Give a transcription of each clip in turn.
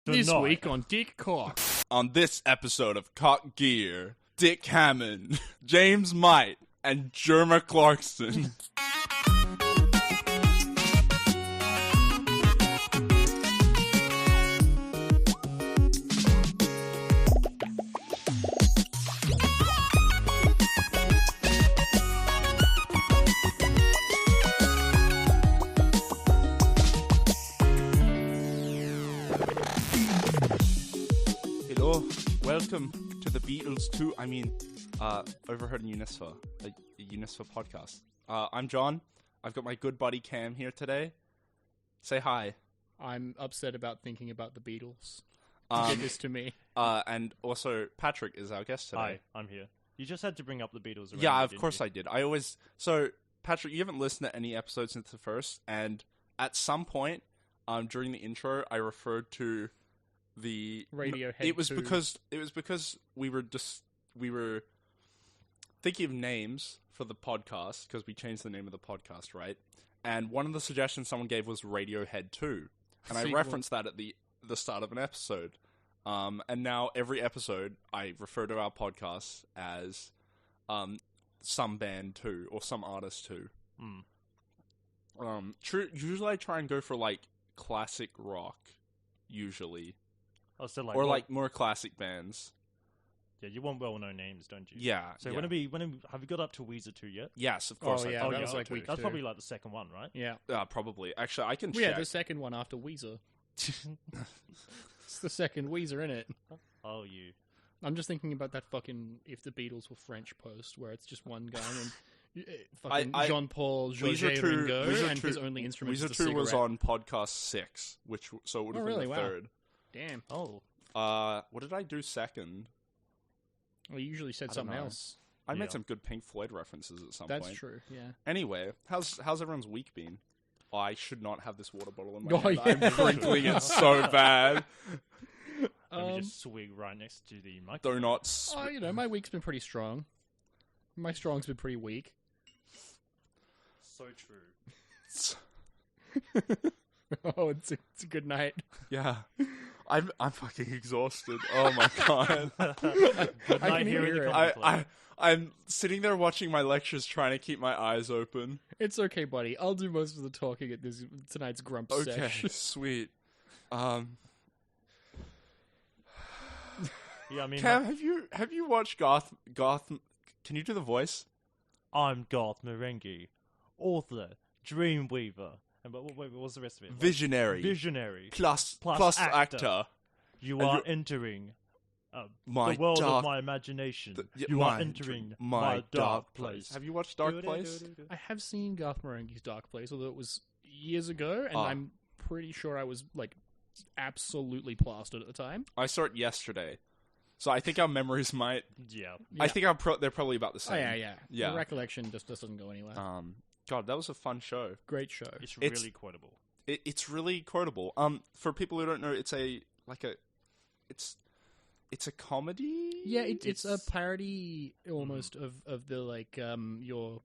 This week on Dick Cock. On this episode of Cock Gear, Dick Hammond, James Might, and Jerma Clarkson. Welcome to the Beatles 2, Overheard and UniSFA, a UniSFA podcast. I'm John. I've got my good buddy Cam here today. Say hi. I'm upset about thinking about the Beatles. Give this to me. And also, Patrick is our guest today. Hi, I'm here. You just had to bring up the Beatles. Yeah, of course I did. So, Patrick, you haven't listened to any episodes since the first, and at some point, during the intro, I referred to the Radiohead. It was because we were thinking of names for the podcast because we changed the name of the podcast, right? And one of the suggestions someone gave was Radiohead 2, and I referenced that at the start of an episode. And now every episode I refer to our podcast as some band 2 or some artist 2. Usually I try and go for like classic rock, usually. Oh, so like more classic bands. Yeah, you want well-known names, don't you? Yeah. So yeah. have you got up to Weezer 2 yet? Yes, of course. Oh, yeah, that was like week 2. That's probably like the second one, right? Yeah. Probably. Actually, I can check. Yeah, the second one after Weezer. It's the second Weezer, innit? Oh, you. I'm just thinking about that fucking If the Beatles Were French post, where it's just one guy and fucking Jean-Paul Georges Ringo, and his only instrument is the cigarette. Weezer 2 was on podcast 6, so it would have been the third. Damn. Oh. What did I do second? Well, you usually said something else. I made some good Pink Floyd references at some point. That's true, yeah. Anyway, how's everyone's week been? Oh, I should not have this water bottle in my hand. Yeah. I'm crinkling it so bad. Let me just swig right next to the microphone. Do not... my week's been pretty strong. My strong's been pretty weak. So true. Oh, it's a good night. Yeah. I'm fucking exhausted. Oh my god. Good night here in the contemplate. I'm sitting there watching my lectures trying to keep my eyes open. It's okay, buddy. I'll do most of the talking at tonight's Grump Okay, sesh. sweet. Yeah, I mean, Cam, have you watched Goth? Can you do the voice? I'm Garth Marenghi, author, Dreamweaver. And what was the rest of it? Visionary. Plus actor. You are entering the world of my imagination. You are entering my dark place. Have you watched Dark Place? I have seen Garth Marenghi's Dark Place, although it was years ago, and I'm pretty sure I was like absolutely plastered at the time. I saw it yesterday, so I think our memories might. Yeah. I think they're probably about the same. Oh, yeah. The recollection just doesn't go anywhere. God, that was a fun show. Great show. It's really quotable. It's really quotable. For people who don't know, it's a comedy. Yeah, it's a parody almost of the like your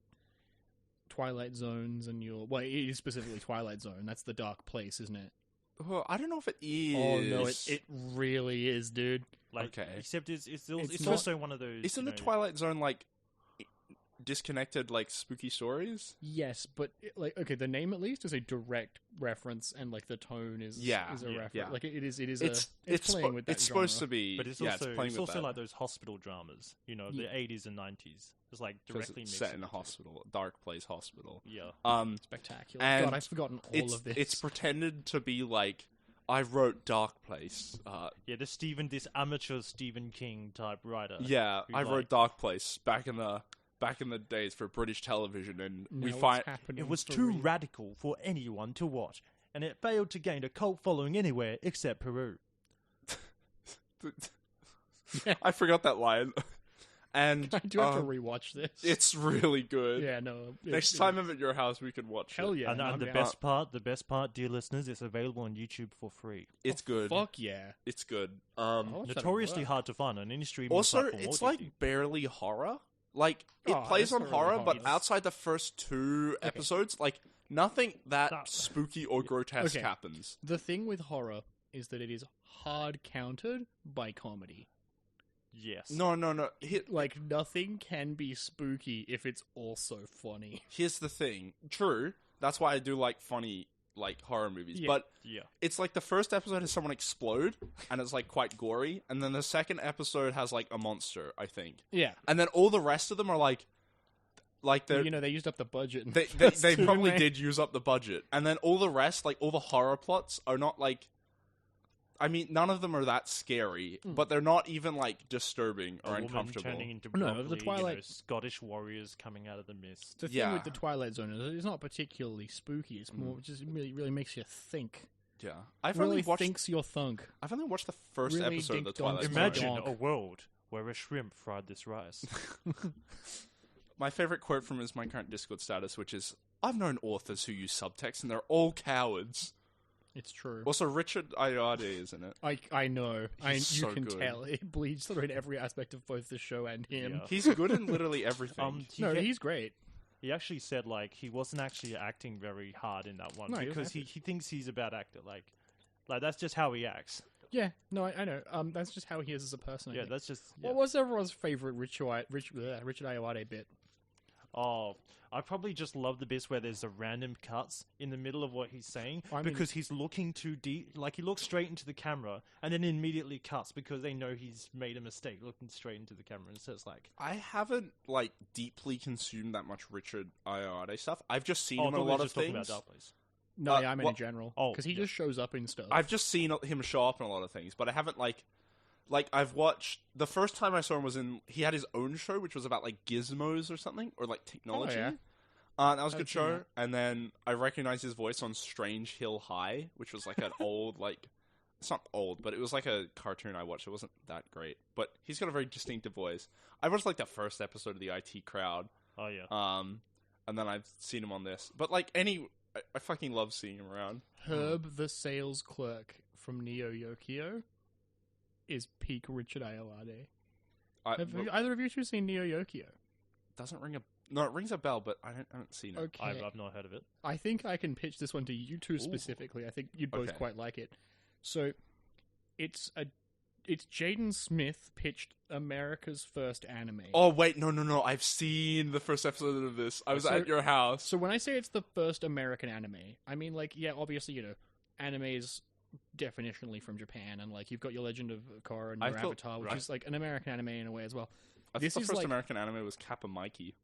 Twilight Zones and your it is specifically Twilight Zone. That's the Dark Place, isn't it? Well, I don't know if it is. Oh no, it really is, dude. Like, okay, except it's also one of those. Isn't the Twilight Zone like disconnected, like spooky stories? Yes, but the name at least is a direct reference, and like the tone is a reference. Yeah. Like it's playing with that It's genre. supposed to be, but it's also like those hospital dramas, the 80s and 90s. It's like directly set in a hospital, Dark Place hospital. Yeah, spectacular. And God, I've forgotten all of this. It's pretended to be like I wrote Dark Place. This amateur Stephen King type writer. Yeah, I wrote Dark Place back in the days for British television, and we find it was too radical for anyone to watch, and it failed to gain a cult following anywhere except Peru. I forgot that line. And I do have to rewatch this. It's really good. Yeah, no. Next time I'm at your house, we can watch Hell it. yeah. And the best part, dear listeners, it's available on YouTube for free. It's good. Fuck yeah. It's good. Notoriously hard to find on any streaming also, platform. it's like barely horror. Like, it plays on horror, but outside the first 2 episodes, like, nothing that spooky or grotesque happens. The thing with horror is that it is hard countered by comedy. Yes. No. Like, nothing can be spooky if it's also funny. Here's the thing. True. That's why I do like funny, like, horror movies. Yeah. But Yeah. it's like the first episode has someone explode, and it's, like, quite gory. And then the second episode has, like, a monster, I think. Yeah. And then all the rest of them are, like they're... You know, they used up the budget. They probably did use up the budget. And then all the rest, like, all the horror plots are not, like... I mean, none of them are that scary, but they're not even, like, disturbing or uncomfortable. Turning into the Twilight... Scottish warriors coming out of the mist. The thing with the Twilight Zone is it's not particularly spooky. It's more just really makes you think. Yeah. Thinks your thunk. I've only watched the first Really episode of the dink donk. Twilight Zone. Imagine a world where a shrimp fried this rice. My favorite quote from his My Current Discord status, which is, I've known authors who use subtext and they're all cowards. It's true. Also, Richard Ayoade is in it. I know. You so can good. tell. It bleeds through in every aspect of both the show and him. Yeah. He's good in literally everything. He's great. He actually said, like, he wasn't actually acting very hard in that one because he thinks he's a bad actor. Like that's just how he acts. Yeah, no, I know. That's just how he is as a person. I think. That's just... Yeah. What was everyone's favorite Richard Ayoade bit? Oh, I probably just love the bits where there's a random cuts in the middle of what he's saying because he's looking too deep. Like, he looks straight into the camera and then immediately cuts because they know he's made a mistake looking straight into the camera. And so it's like... I haven't, like, deeply consumed that much Richard Ayoade stuff. I've just seen him in a lot of things. About Dark Place. No, I mean in general. Because he just shows up in stuff. I've just seen him show up in a lot of things, but I haven't, like, I've watched... The first time I saw him was in... He had his own show, which was about, like, gizmos or something, or, like, technology. Oh, yeah. That was a good show. That. And then I recognized his voice on Strange Hill High, which was, like, an old, like... It's not old, but it was, like, a cartoon I watched. It wasn't that great. But he's got a very distinctive voice. I watched, like, the first episode of the IT Crowd. Oh, yeah. And then I've seen him on this. But, like, I fucking love seeing him around. Herb, the sales clerk from Neo Yokio, is peak Richard Ayoade. Have either of you two seen Neo Yokio? Doesn't ring a... No, it rings a bell, but I haven't seen it. Okay. I've not heard of it. I think I can pitch this one to you two specifically. I think you'd both quite like it. So, it's Jaden Smith pitched America's first anime. Oh, wait, no. I've seen the first episode of this. I was at your house. So when I say it's the first American anime, I mean, like, yeah, obviously, you know, anime is definitionally from Japan, and, like, you've got your Legend of Korra and your Avatar, which is, like, an American anime in a way as well. I thought the first American anime was Kappa Mikey.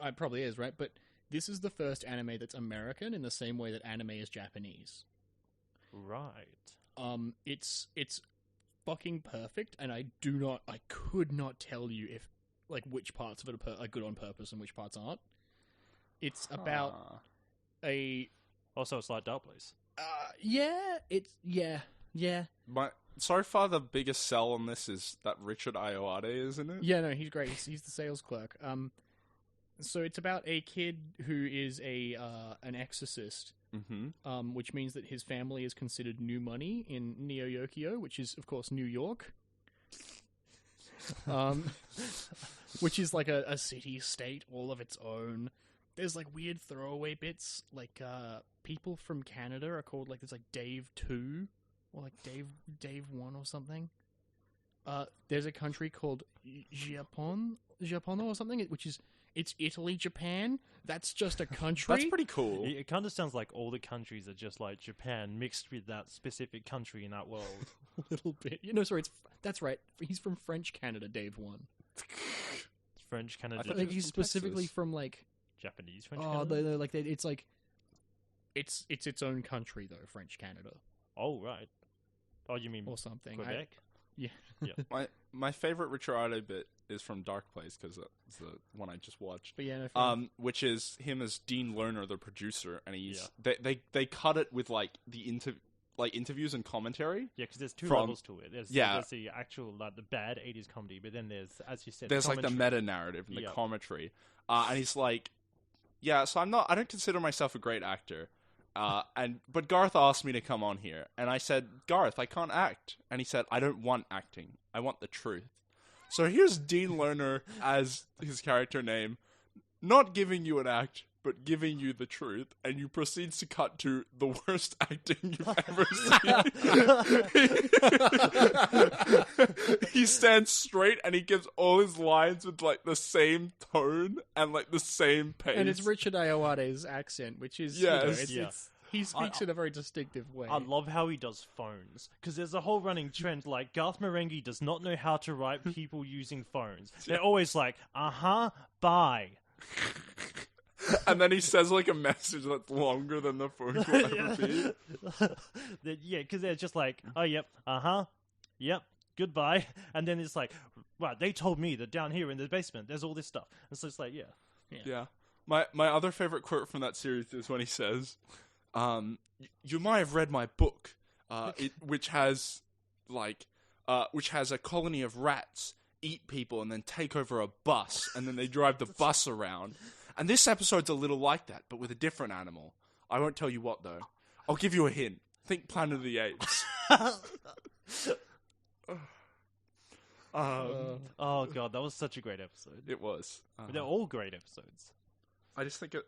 It probably is, right? But this is the first anime that's American in the same way that anime is Japanese. Right. It's fucking perfect, and I could not tell you if, like, which parts of it are good on purpose and which parts aren't. It's about Also, it's like Dark Place. Yeah. So far, the biggest sell on this is that Richard Ayoade is in it. Yeah, no, he's great. He's the sales clerk. So it's about a kid who is an exorcist, which means that his family is considered new money in Neo Yokio, which is, of course, New York. Which is like a city-state all of its own. There's, like, weird throwaway bits, like, people from Canada are called, like, there's, like, Dave 2, or, like, Dave 1 or something. There's a country called Japono or something, which is... It's Italy, Japan. That's just a country. That's pretty cool. It kind of sounds like all the countries are just like Japan mixed with that specific country in that world. A little bit. You know, sorry, that's right. He's from French Canada, Dave 1. French Canada. I think he's specifically Texas. from, like... Japanese French Canada? It's like... It's its own country, though, French Canada. Oh, right. Oh, you mean... Or something. Quebec? Yeah. My favorite Richard Ayoade bit is from Dark Place, because it's the one I just watched. But yeah, no, which is him as Dean Lerner, the producer, and he's they cut it with, like, the interviews and commentary. Yeah, because there's two levels to it. There's the actual, like, the bad 80s comedy, but then there's, as you said, there's like the meta narrative and the commentary. And he's like, so I don't consider myself a great actor. But Garth asked me to come on here, and I said, Garth, I can't act. And he said, I don't want acting. I want the truth. So here's Dean Lerner as his character name, not giving you an act, but giving you the truth, and you proceeds to cut to the worst acting you've ever seen. He stands straight and he gives all his lines with like the same tone and like the same pace. And it's Richard Ayoade's accent, which is Yes. he speaks in a very distinctive way. I love how he does phones, because there's a whole running trend, like, Garth Marenghi does not know how to write people using phones. They're always like, bye. And then he says like a message that's longer than the phone call ever be. Yeah, because they're just like, oh, yep, yep, goodbye. And then it's like, right, they told me that down here in the basement, there's all this stuff. And so it's like, Yeah. My other favorite quote from that series is when he says, you might have read my book, which has a colony of rats eat people and then take over a bus, and then they drive the bus around. And this episode's a little like that, but with a different animal. I won't tell you what, though. I'll give you a hint. Think Planet of the Apes. oh, God, that was such a great episode. It was. They're all great episodes. I just think it...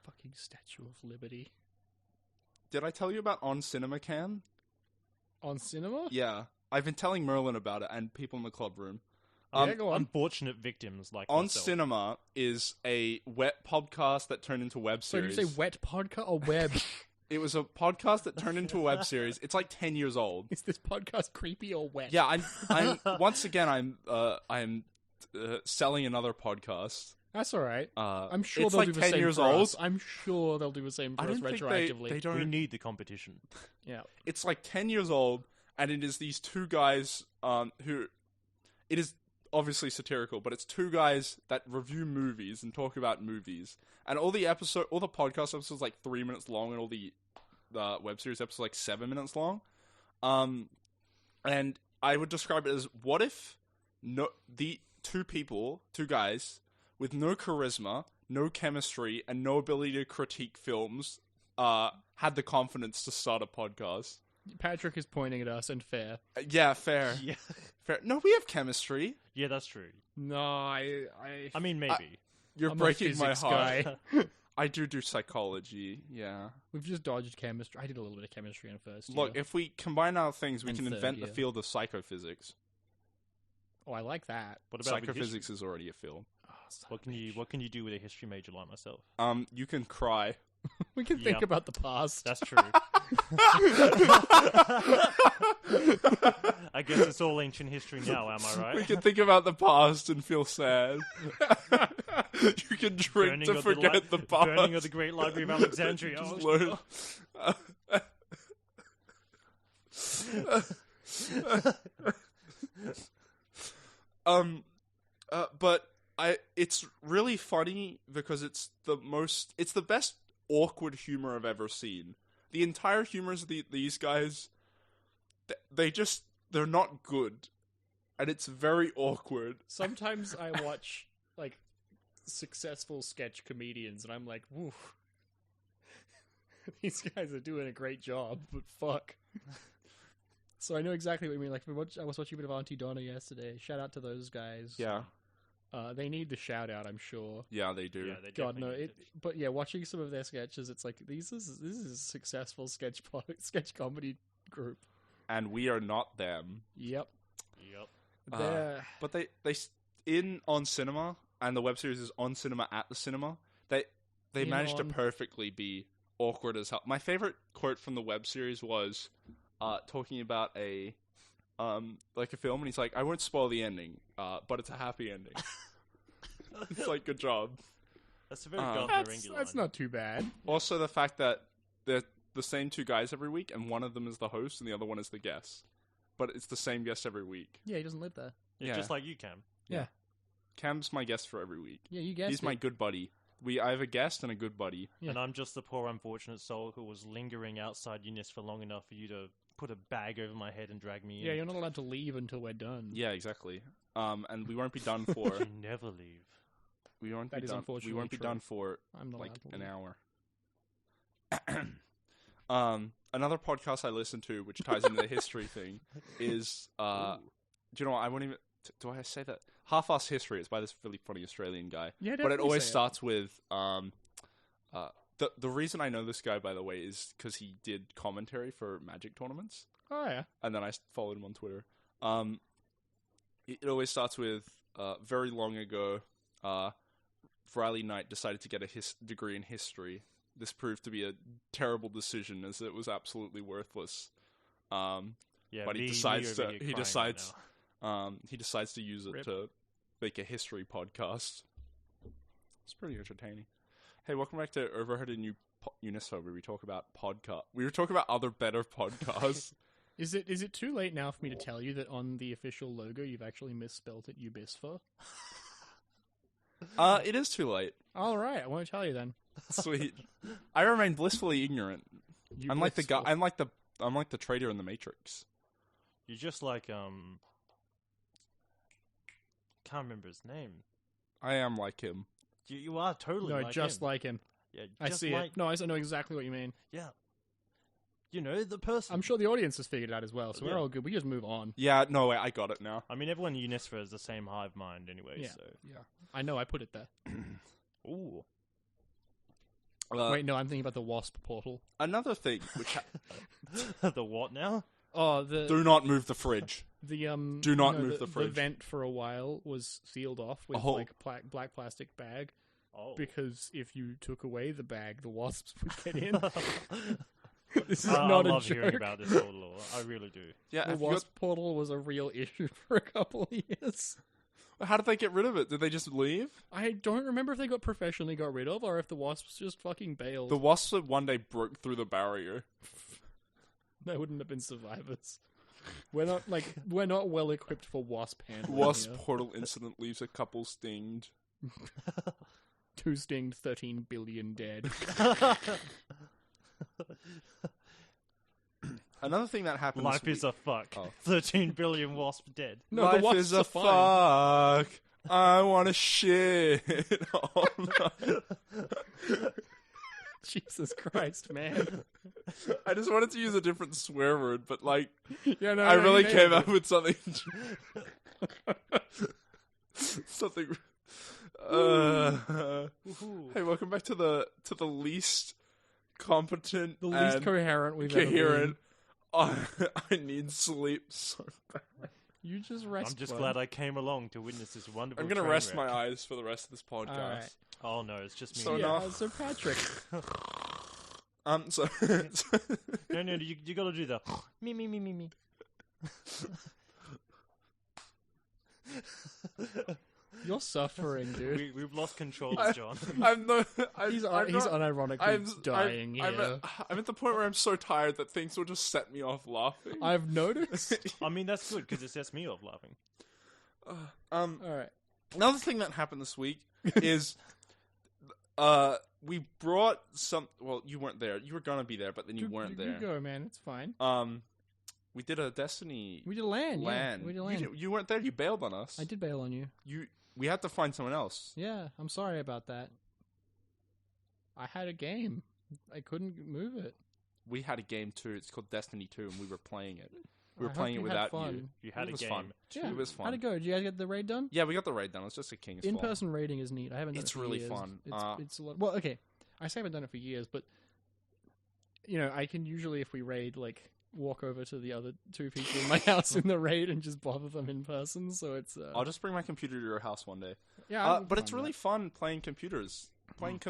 Fucking Statue of Liberty. Did I tell you about On Cinema Cam? On cinema? Yeah. I've been telling Merlin about it and people in the club room. Yeah, go on. Unfortunate victims like On myself. Cinema is a wet podcast that turned into a web So series. did you say wet podcast or web? It was a podcast that turned into a web series. It's like 10 years old. Is this podcast creepy or wet? Yeah, I'm once again I'm selling another podcast. That's all right. I'm sure it's they'll like do the 10 same years for old. us. I'm sure they'll do the same for I us don't think retroactively. they don't. We need the competition. Yeah. It's like 10 years old, and it is these two guys who... It is obviously satirical, but it's two guys that review movies and talk about movies. And all the podcast episodes like 3 minutes long, and all the web series episodes like 7 minutes long. And I would describe it as, what if the two guys with no charisma, no chemistry, and no ability to critique films had the confidence to start a podcast? Patrick is pointing at us, and fair. Yeah, fair. Yeah. Fair. No, we have chemistry. Yeah, that's true. No, I mean, maybe. You're I'm breaking a my physics heart. guy. I do psychology, yeah. We've just dodged chemistry. I did a little bit of chemistry in first year. Look, if we combine our things, we And can third invent the year. field of psychophysics. Oh, I like that. What about with Psychophysics history? is already a field. Oh, son What of a What can you do with a history major like myself? You can cry. We can think Yep. about the past. That's true. I guess it's all ancient history now, am I We right? can think about the past and feel sad. You can drink to forget the past. Burning of the Great Library of Alexandria. Just Oh, learn. But it's really funny because it's the best awkward humor I've ever seen. The entire humors of these guys, they're not good, and it's very awkward. Sometimes I watch, like, successful sketch comedians, and I'm like, woo. These guys are doing a great job, but fuck. So I know exactly what you mean. Like, I was watching a bit of Auntie Donna yesterday. Shout out to those guys. Yeah, They need the shout out, I'm sure. yeah, they do. yeah, they God, no. definitely need But yeah, watching some of their sketches, it's like, this is a successful sketch comedy group. And we are not them. Yep. Yep. They're... But they On Cinema, and the web series is On Cinema at the Cinema. They In managed to on. perfectly be awkward as hell. My favorite quote from the web series was talking about a film, and he's like, I won't spoil the ending, but it's a happy ending. It's like, good job. That's a very Garth Marenghi That's line. not too bad. Also, the fact that they're the same two guys every week, and one of them is the host, and the other one is the guest. But it's the same guest every week. Yeah, he doesn't live there. Yeah. Just like you, Cam. Yeah. Cam's my guest for every week. Yeah, you guessed He's my it. good buddy. I have a guest and a good buddy. Yeah. And I'm just the poor unfortunate soul who was lingering outside UNIS for long enough for you to put a bag over my head and drag me in. Yeah, you're not allowed to leave until we're done. Yeah, exactly. And we won't be done for. You never leave. We won't That be is done. We unfortunately won't be true. done for I'm not like allowed to an leave. hour. Another podcast I listen to, which ties into the history thing, is do you know what? I won't even. Do I say that? Half-Ass History. It's by this really funny Australian guy. Yeah, but it definitely always say it. starts with The reason I know this guy, by the way, is because he did commentary for Magic tournaments. Oh yeah. And then I followed him on Twitter. It always starts with, very long ago, Riley Knight decided to get a degree in history. This proved to be a terrible decision, as it was absolutely worthless. But he decides to use it to make a history podcast. It's pretty entertaining. Hey, welcome back to Overheard and UniSFA, where we talk about We were talking about other better podcasts. Is it too late now for me to tell you that on the official logo you've actually misspelled it UBISFA? It is too late. All right, I won't tell you then. Sweet. I remain blissfully ignorant. I'm like the guy. I'm like the traitor in the Matrix. You're just like can't remember his name. I am like him. You are totally no, like just him. like him. Yeah, I just see like, it. No, I know exactly what you mean. Yeah. You know, the person. I'm sure the audience has figured it out as well, so we're all good. We just move on. Yeah, no, I got it now. I mean, everyone in UniSFA has the same hive mind anyway, Yeah. so... Yeah. I know, I put it there. Ooh. Wait, no, I'm thinking about the WASP portal. Another thing, which The what now? Oh, do not move the fridge. The Do not move the fridge. The vent for a while was sealed off with like black plastic bag. Oh. Because if you took away the bag, the wasps would get in. This is not I a love joke. hearing about this whole lore. I really do. Yeah, The wasp portal was a real issue for a couple of years. How did they get rid of it? Did they just leave? I don't remember if they got professionally got rid of or if the wasps just fucking bailed. The wasps one day broke through the barrier. They wouldn't have been survivors. We're not well equipped for wasp handling. Wasp here. portal incident leaves a couple stinged. 2 stinged, 13 billion dead. Another thing that happened. Life is a fuck. Oh. 13 billion wasp dead. No, Life the wasps is a are fine. fuck. I want to shit. Oh, no. Jesus Christ, man. I just wanted to use a different swear word, but like, Yeah, no, I no, really you came nailed up with something. Something. Hey, welcome back to the least competent, the least and coherent we've ever coherent. been. I need sleep so bad. You just rest. I'm just bud. glad I came along to witness this wonderful I'm gonna train rest wreck. my eyes for the rest of this podcast. All right. Oh no, it's just me. So and no. you. So Patrick. So No, you gotta do the me. You're suffering, dude. We've lost control, John. He's unironically dying here. I'm at the point where I'm so tired that things will just set me off laughing. I've noticed. I mean, that's good because it sets me off laughing. All right. Another thing that happened this week is we brought some. Well, you weren't there. You were gonna be there, but then you weren't there. You go, man. It's fine. We did a Destiny. We did LAN. Yeah, we did LAN. You weren't there. You bailed on us. I did bail on you. We had to find someone else. Yeah, I'm sorry about that. I had a game. I couldn't move it. We had a game too. It's called Destiny 2, and we were playing it. We were I playing hope it you had without you. fun. You had It a was game. fun. Yeah. It was fun. How'd it go? Did you guys get the raid done? Yeah, we got the raid done. It's just a King's Fall. In-person raiding is neat. I haven't done It's it for really years. fun. It's a lot. Well, okay. I say I haven't done it for years, but I can usually, if we raid, walk over to the other 2 people in my house in the raid and just bother them in person. So it's. I'll just bring my computer to your house one day. Yeah, but it's really fun playing computers. Playing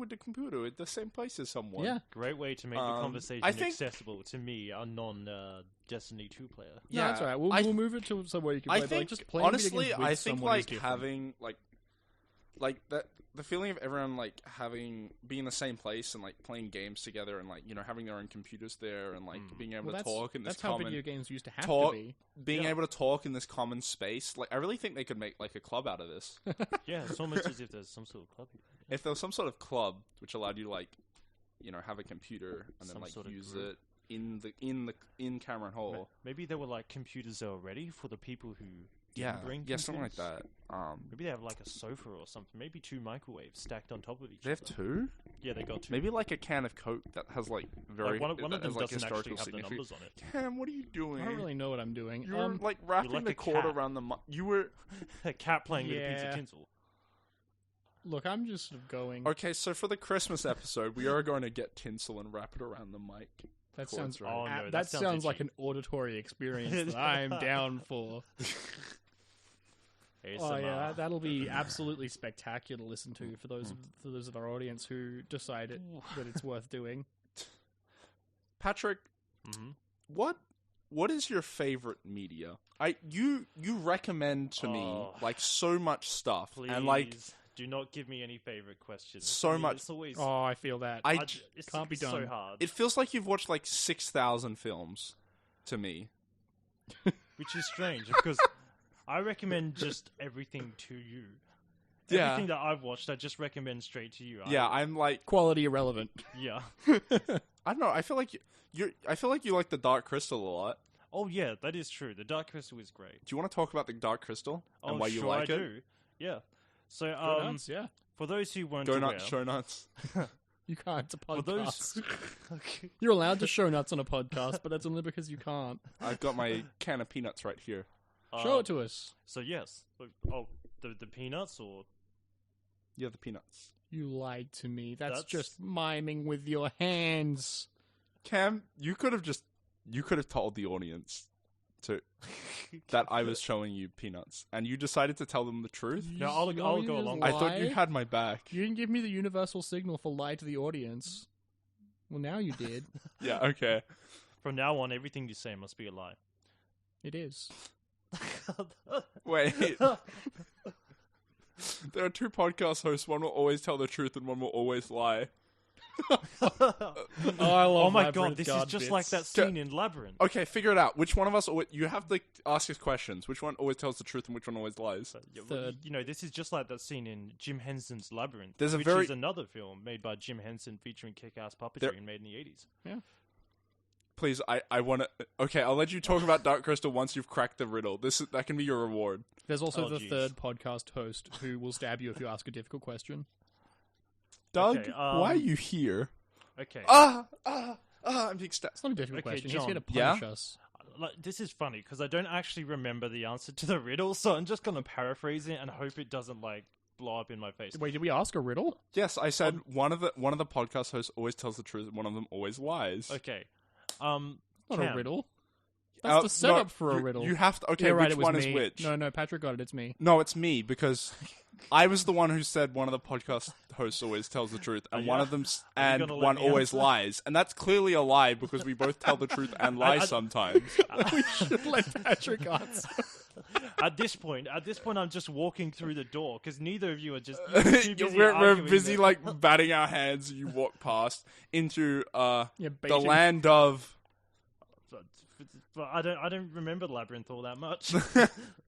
with the computer at the same place as someone. Yeah. Great way to make the conversation I think- accessible to me, a non-Destiny 2 player. No, that's all right. We'll move it to somewhere you can play. I but, think just playing video honestly, games with I think someone is different. having that the feeling of everyone being in the same place and playing games together and having their own computers there and being able to talk in this that's how common video games used to have talk, to be. being able to talk in this common space. I really think they could make a club out of this. Yeah, it's almost as if there's some sort of club. If there was some sort of club which allowed you to have a computer and then Some sort of use group. it in Cameron Hall. Maybe there were computers already for the people who didn't bring yeah, something like computers. that. Maybe they have a sofa or something. Maybe 2 microwaves stacked on top of each They have other. 2? Yeah, they got 2. Maybe a can of Coke that has very one of them that has, doesn't historical actually have the significance. numbers on it. Cam, what are you doing? I don't really know what I'm doing. You were wrapping like the a cord cat. around the. You were. A cat playing with a piece of Yeah. tinsel. Look, I'm just sort of going. Okay, so for the Christmas episode, we are going to get tinsel and wrap it around the mic. That Cords, sounds right? Oh, no, that sounds like itchy. an auditory experience that I'm down for. Oh yeah, that'll be absolutely spectacular to listen to for those of our audience who decide that it's worth doing. Patrick, what is your favorite media? You recommend to me like so much stuff, Please and like do not give me any favorite questions. So much- It's always Oh, I feel that. it's can't be so done. hard. it feels like you've watched like 6,000 films to me. Which is strange because I recommend just everything to you. Yeah. Everything that I've watched, I just recommend straight to you. Yeah, I'm like Quality irrelevant. Yeah. I don't know. I feel like I feel like you like the Dark Crystal a lot. Oh yeah, that is true. The Dark Crystal is great. Do you want to talk about the Dark Crystal and Oh, why you sure like I it? do. Yeah. So Go nuts, yeah. for those who weren't Go aware, nuts, show nuts. You can't. It's a for podcast. those, okay. You're allowed to show nuts on a podcast, but that's only because you can't. I've got my can of peanuts right here. Show it to us. So yes. Oh, the peanuts or Yeah, the peanuts. You lied to me. That's That's- just miming with your hands. Cam, you could have told the audience that I was showing you peanuts, and you decided to tell them the truth. No, I'll You go just along. I thought lie? you had my back. You didn't give me the universal signal for lie to the audience. Well, now you did. Yeah, okay. From now on, everything you say must be a lie. It is. Wait. There are two podcast hosts. One will always tell the truth, and one will always lie. Oh, I love Oh my Labyrinth god, this is Guard just bits. like that scene in Labyrinth. Okay, figure it out. Which one of us? You have to ask us questions. Which one always tells the truth, and which one always lies? Yeah, well, Third. you know, this is just like that scene in Jim Henson's Labyrinth, There's a which very- is another film made by Jim Henson featuring kick-ass puppetry There- and made in the 80s. Please, I want to. Okay, I'll let you talk about Dark Crystal once you've cracked the riddle. That can be your reward. There's also Oh, the geez. third podcast host who will stab you if you ask a difficult question. Doug, Okay, why are you here? Okay. I'm being stabbed. It's not a difficult Okay, question. He's here to John. punish us. Like, this is funny because I don't actually remember the answer to the riddle, so I'm just going to paraphrase it and hope it doesn't like blow up in my face. Wait, did we ask a riddle? Yes, I said one of the podcast hosts always tells the truth, and one of them always lies. Okay. Not Cam. a riddle. That's the setup no, for a you- riddle. You have to. Okay, yeah, right, which it was one me. is which? No, Patrick got it. It's me. No, it's me because I was the one who said one of the podcast hosts always tells the truth, and Oh, one yeah? of them Are you and gonna let one me always answer? lies, and that's clearly a lie because we both tell the truth and lie sometimes. We should let Patrick answer. At this point, I'm just walking through the door because neither of you are just. You're too busy we're arguing busy that- like batting our hands. You walk past into Yeah, the baiting. land of But I don't remember Labyrinth all that much.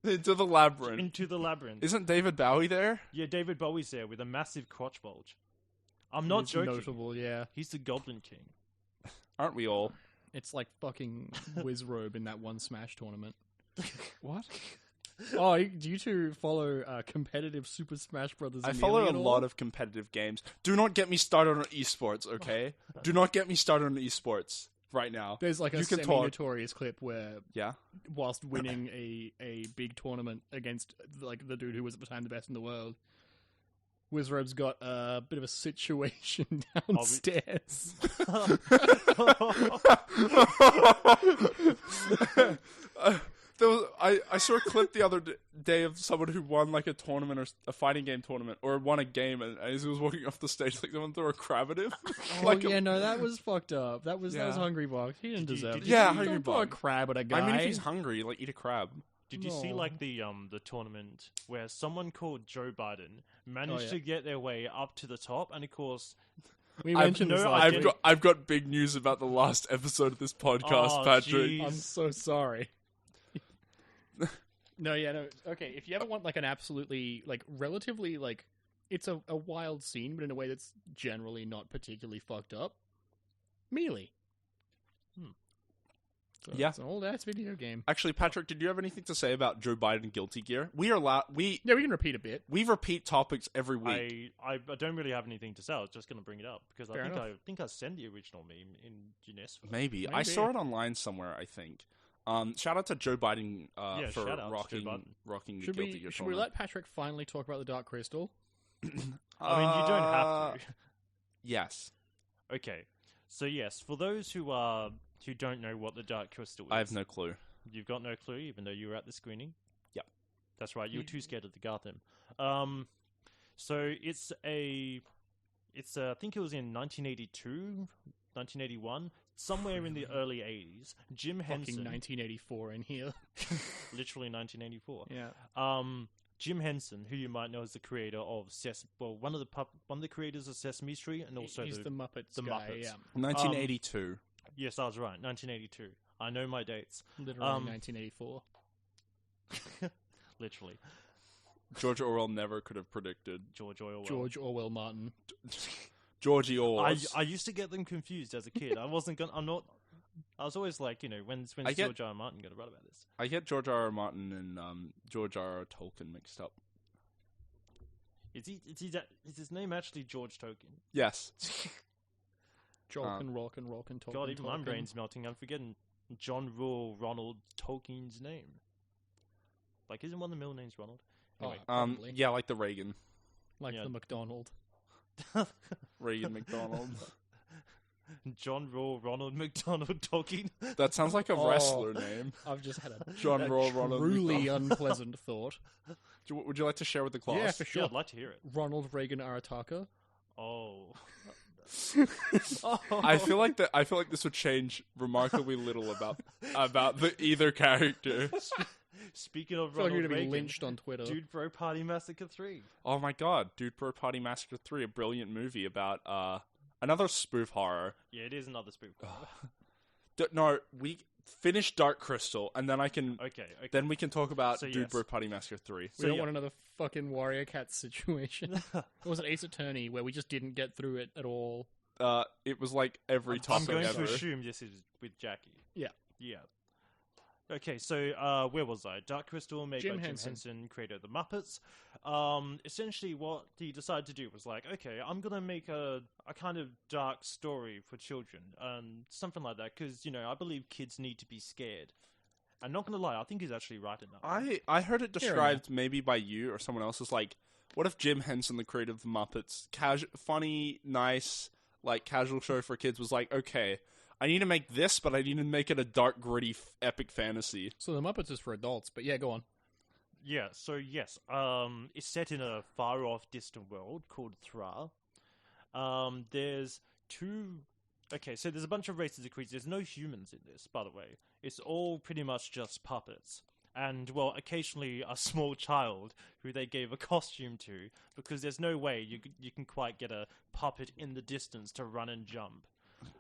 into the labyrinth. Into the Labyrinth. Isn't David Bowie there? Yeah, David Bowie's there with a massive crotch bulge. I'm not It's joking. notable, yeah. He's the Goblin King. Aren't we all? It's like fucking Wizrobe in that one Smash tournament. What? Oh, do you two follow competitive Super Smash Brothers? I follow a Melee at all? lot of competitive games. Do not get me started on eSports, okay? Do not get me started on eSports right now. There's like a You can talk. semi-notorious clip where, Yeah? whilst winning a big tournament against like the dude who was at the time the best in the world, Wizrobe's got a bit of a situation downstairs. I saw a clip the other day of someone who won like a tournament or a fighting game tournament or won a game, and as he was walking off the stage, like someone threw a crab at him. Like, yeah, no, that was fucked up. That was Yeah. Hungry Box. He didn't deserve it. did you- Yeah, Don't Hungry throw a Box. crab at a guy. I mean, if he's hungry, like eat a crab. Did you see No. like the tournament where someone called Joe Biden managed yeah. to get their way up to the top, and of course, we mentioned this last week. I've got big news about the last episode of this podcast, Oh, Patrick. jeez. I'm so sorry. No. Okay, if you ever want like an absolutely like relatively like it's a wild scene, but in a way that's generally not particularly fucked up. Melee. So Yeah. it's an old ass video game. Actually, Patrick, did you have anything to say about Joe Biden Guilty Gear? We Yeah, we can repeat a bit. we repeat topics every week. I don't really have anything to say. I was just going to bring it up because Fair enough. I think I sent the original meme in UniSFA. Maybe. I Maybe. saw it online somewhere, I think. Shout out to Joe Biden Yeah, for shout out to Joe rocking Biden. rocking the Should Guilty we Gear should we tournament. let Patrick finally talk about the Dark Crystal? I mean, you don't have to. Yes. Okay, so yes, for those who don't know what the Dark Crystal is, I have no clue. You've got no clue, even though you were at the screening. Yep. That's right. You were too scared of the Gotham. So it's I think it was in 1982, 1981, somewhere in the early 80s. Jim Henson, Fucking 1984 in here. literally 1984. Yeah. Jim Henson, who you might know as the creator of one of the creators of Sesame Street, and also He's the Muppets the guy, Muppets. yeah. 1982. Yes, I was right. 1982. I know my dates. Literally 1984. Literally. George Orwell never could have predicted. George Orwell. George Orwell Martin. Georgie Orwell. I used to get them confused as a kid. I was always like, when's George R. R. Martin going to write about this? I get George R. R. Martin and George R. R. Tolkien mixed up. Is his name actually George Tolkien? Yes. Jolkin, Rolkin, Tolkien. God, even my Tolkien. brain's melting. I'm forgetting John Rule Ronald Tolkien's name. Like, isn't one of the middle names Ronald? Anyway. Probably. Yeah, like the Reagan. Like yeah. the McDonald. Reagan McDonald. John Rule Ronald McDonald Tolkien. That sounds like a wrestler name. I've just had a John Raw Ronald truly McDonald. unpleasant thought. Would you like to share with the class? Yeah, for sure. Yeah, I'd like to hear it. Ronald Reagan Arataka. Oh. I feel like this would change remarkably little about the either character. Speaking of I feel like Ronald you're going to be Reagan, lynched on Twitter. Dude Bro Party Massacre 3. Oh my god, Dude Bro Party Massacre 3, a brilliant movie about another spoof horror. Yeah, it is another spoof. No, we finish Dark Crystal, and then Okay. Then we can talk about So, Dude yes. Bro Party Massacre 3. We don't want another fucking Warrior Cat situation. Or was it Ace Attorney where we just didn't get through it at all? It was like every I'm topic going ever. to assume this is with Jackie. Yeah. Yeah. Okay, so where was I? Dark Crystal, made Jim by Henson. Jim Henson, creator of the Muppets. Essentially, what he decided to do was like, okay, I'm gonna make a kind of dark story for children, something like that, because I believe kids need to be scared. And not gonna lie, I think he's actually right in that. I heard it described maybe by you or someone else as like, what if Jim Henson, the creator of the Muppets, funny, nice, like casual show for kids, was like, okay, I need to make this, but I need to make it a dark, gritty, epic fantasy. So the Muppets is for adults, but yeah, go on. Yeah, so yes, it's set in a far-off, distant world called Thra. There's two... Okay, so there's a bunch of races of creatures. There's no humans in this, by the way. It's all pretty much just puppets. And, well, occasionally a small child who they gave a costume to, because there's no way you can quite get a puppet in the distance to run and jump.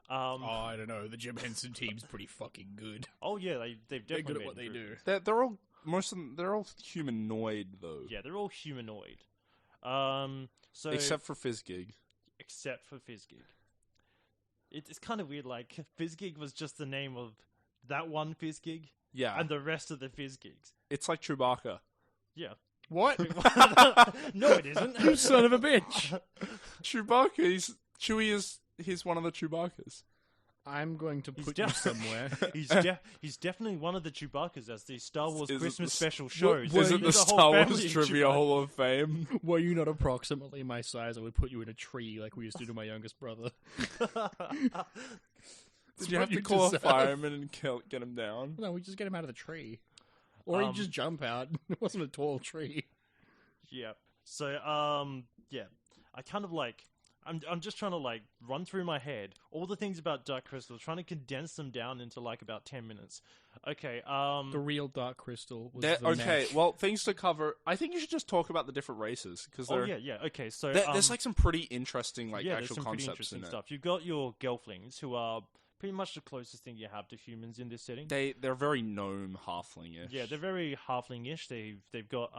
I don't know. The Jim Henson team's pretty fucking good. Oh yeah, they've They're definitely good at made what they do. improvements. They're all most of them. They're all humanoid though. Yeah, they're all humanoid. So Except for Fizzgig. except for Fizzgig. It's kind of weird. Like Fizzgig was just the name of that one Fizzgig, Yeah, and the rest of the Fizzgigs. it's like Chewbacca. Yeah. What? No, it isn't. You son of a bitch! Chewbacca. He's one of the Chewbaccas. I'm going to put you somewhere. He's definitely one of the Chewbaccas, as the Star Wars Is it Christmas the- special shows. Were Is it you the There's a whole Star family Wars of Trivia Chewbacca. Hall of Fame? Were you not approximately my size, I would put you in a tree like we used to do to my youngest brother. Did you have to call a fireman and get him down? No, we just get him out of the tree. Or he'd just jump out. It wasn't a tall tree. Yeah. So, yeah. I kind of like... I'm just trying to, like, run through my head all the things about Dark Crystal, trying to condense them down into, like, about 10 minutes. Okay, The real Dark Crystal was the Okay, mech. well, things to cover. I think you should just talk about the different races, because Oh, yeah, okay, so... there's, like, some pretty interesting, like, yeah, there's actual some pretty concepts interesting in it. stuff. You've got your Gelflings, who are pretty much the closest thing you have to humans in this setting. They're very gnome halfling-ish. Yeah, they're very halfling-ish. They've got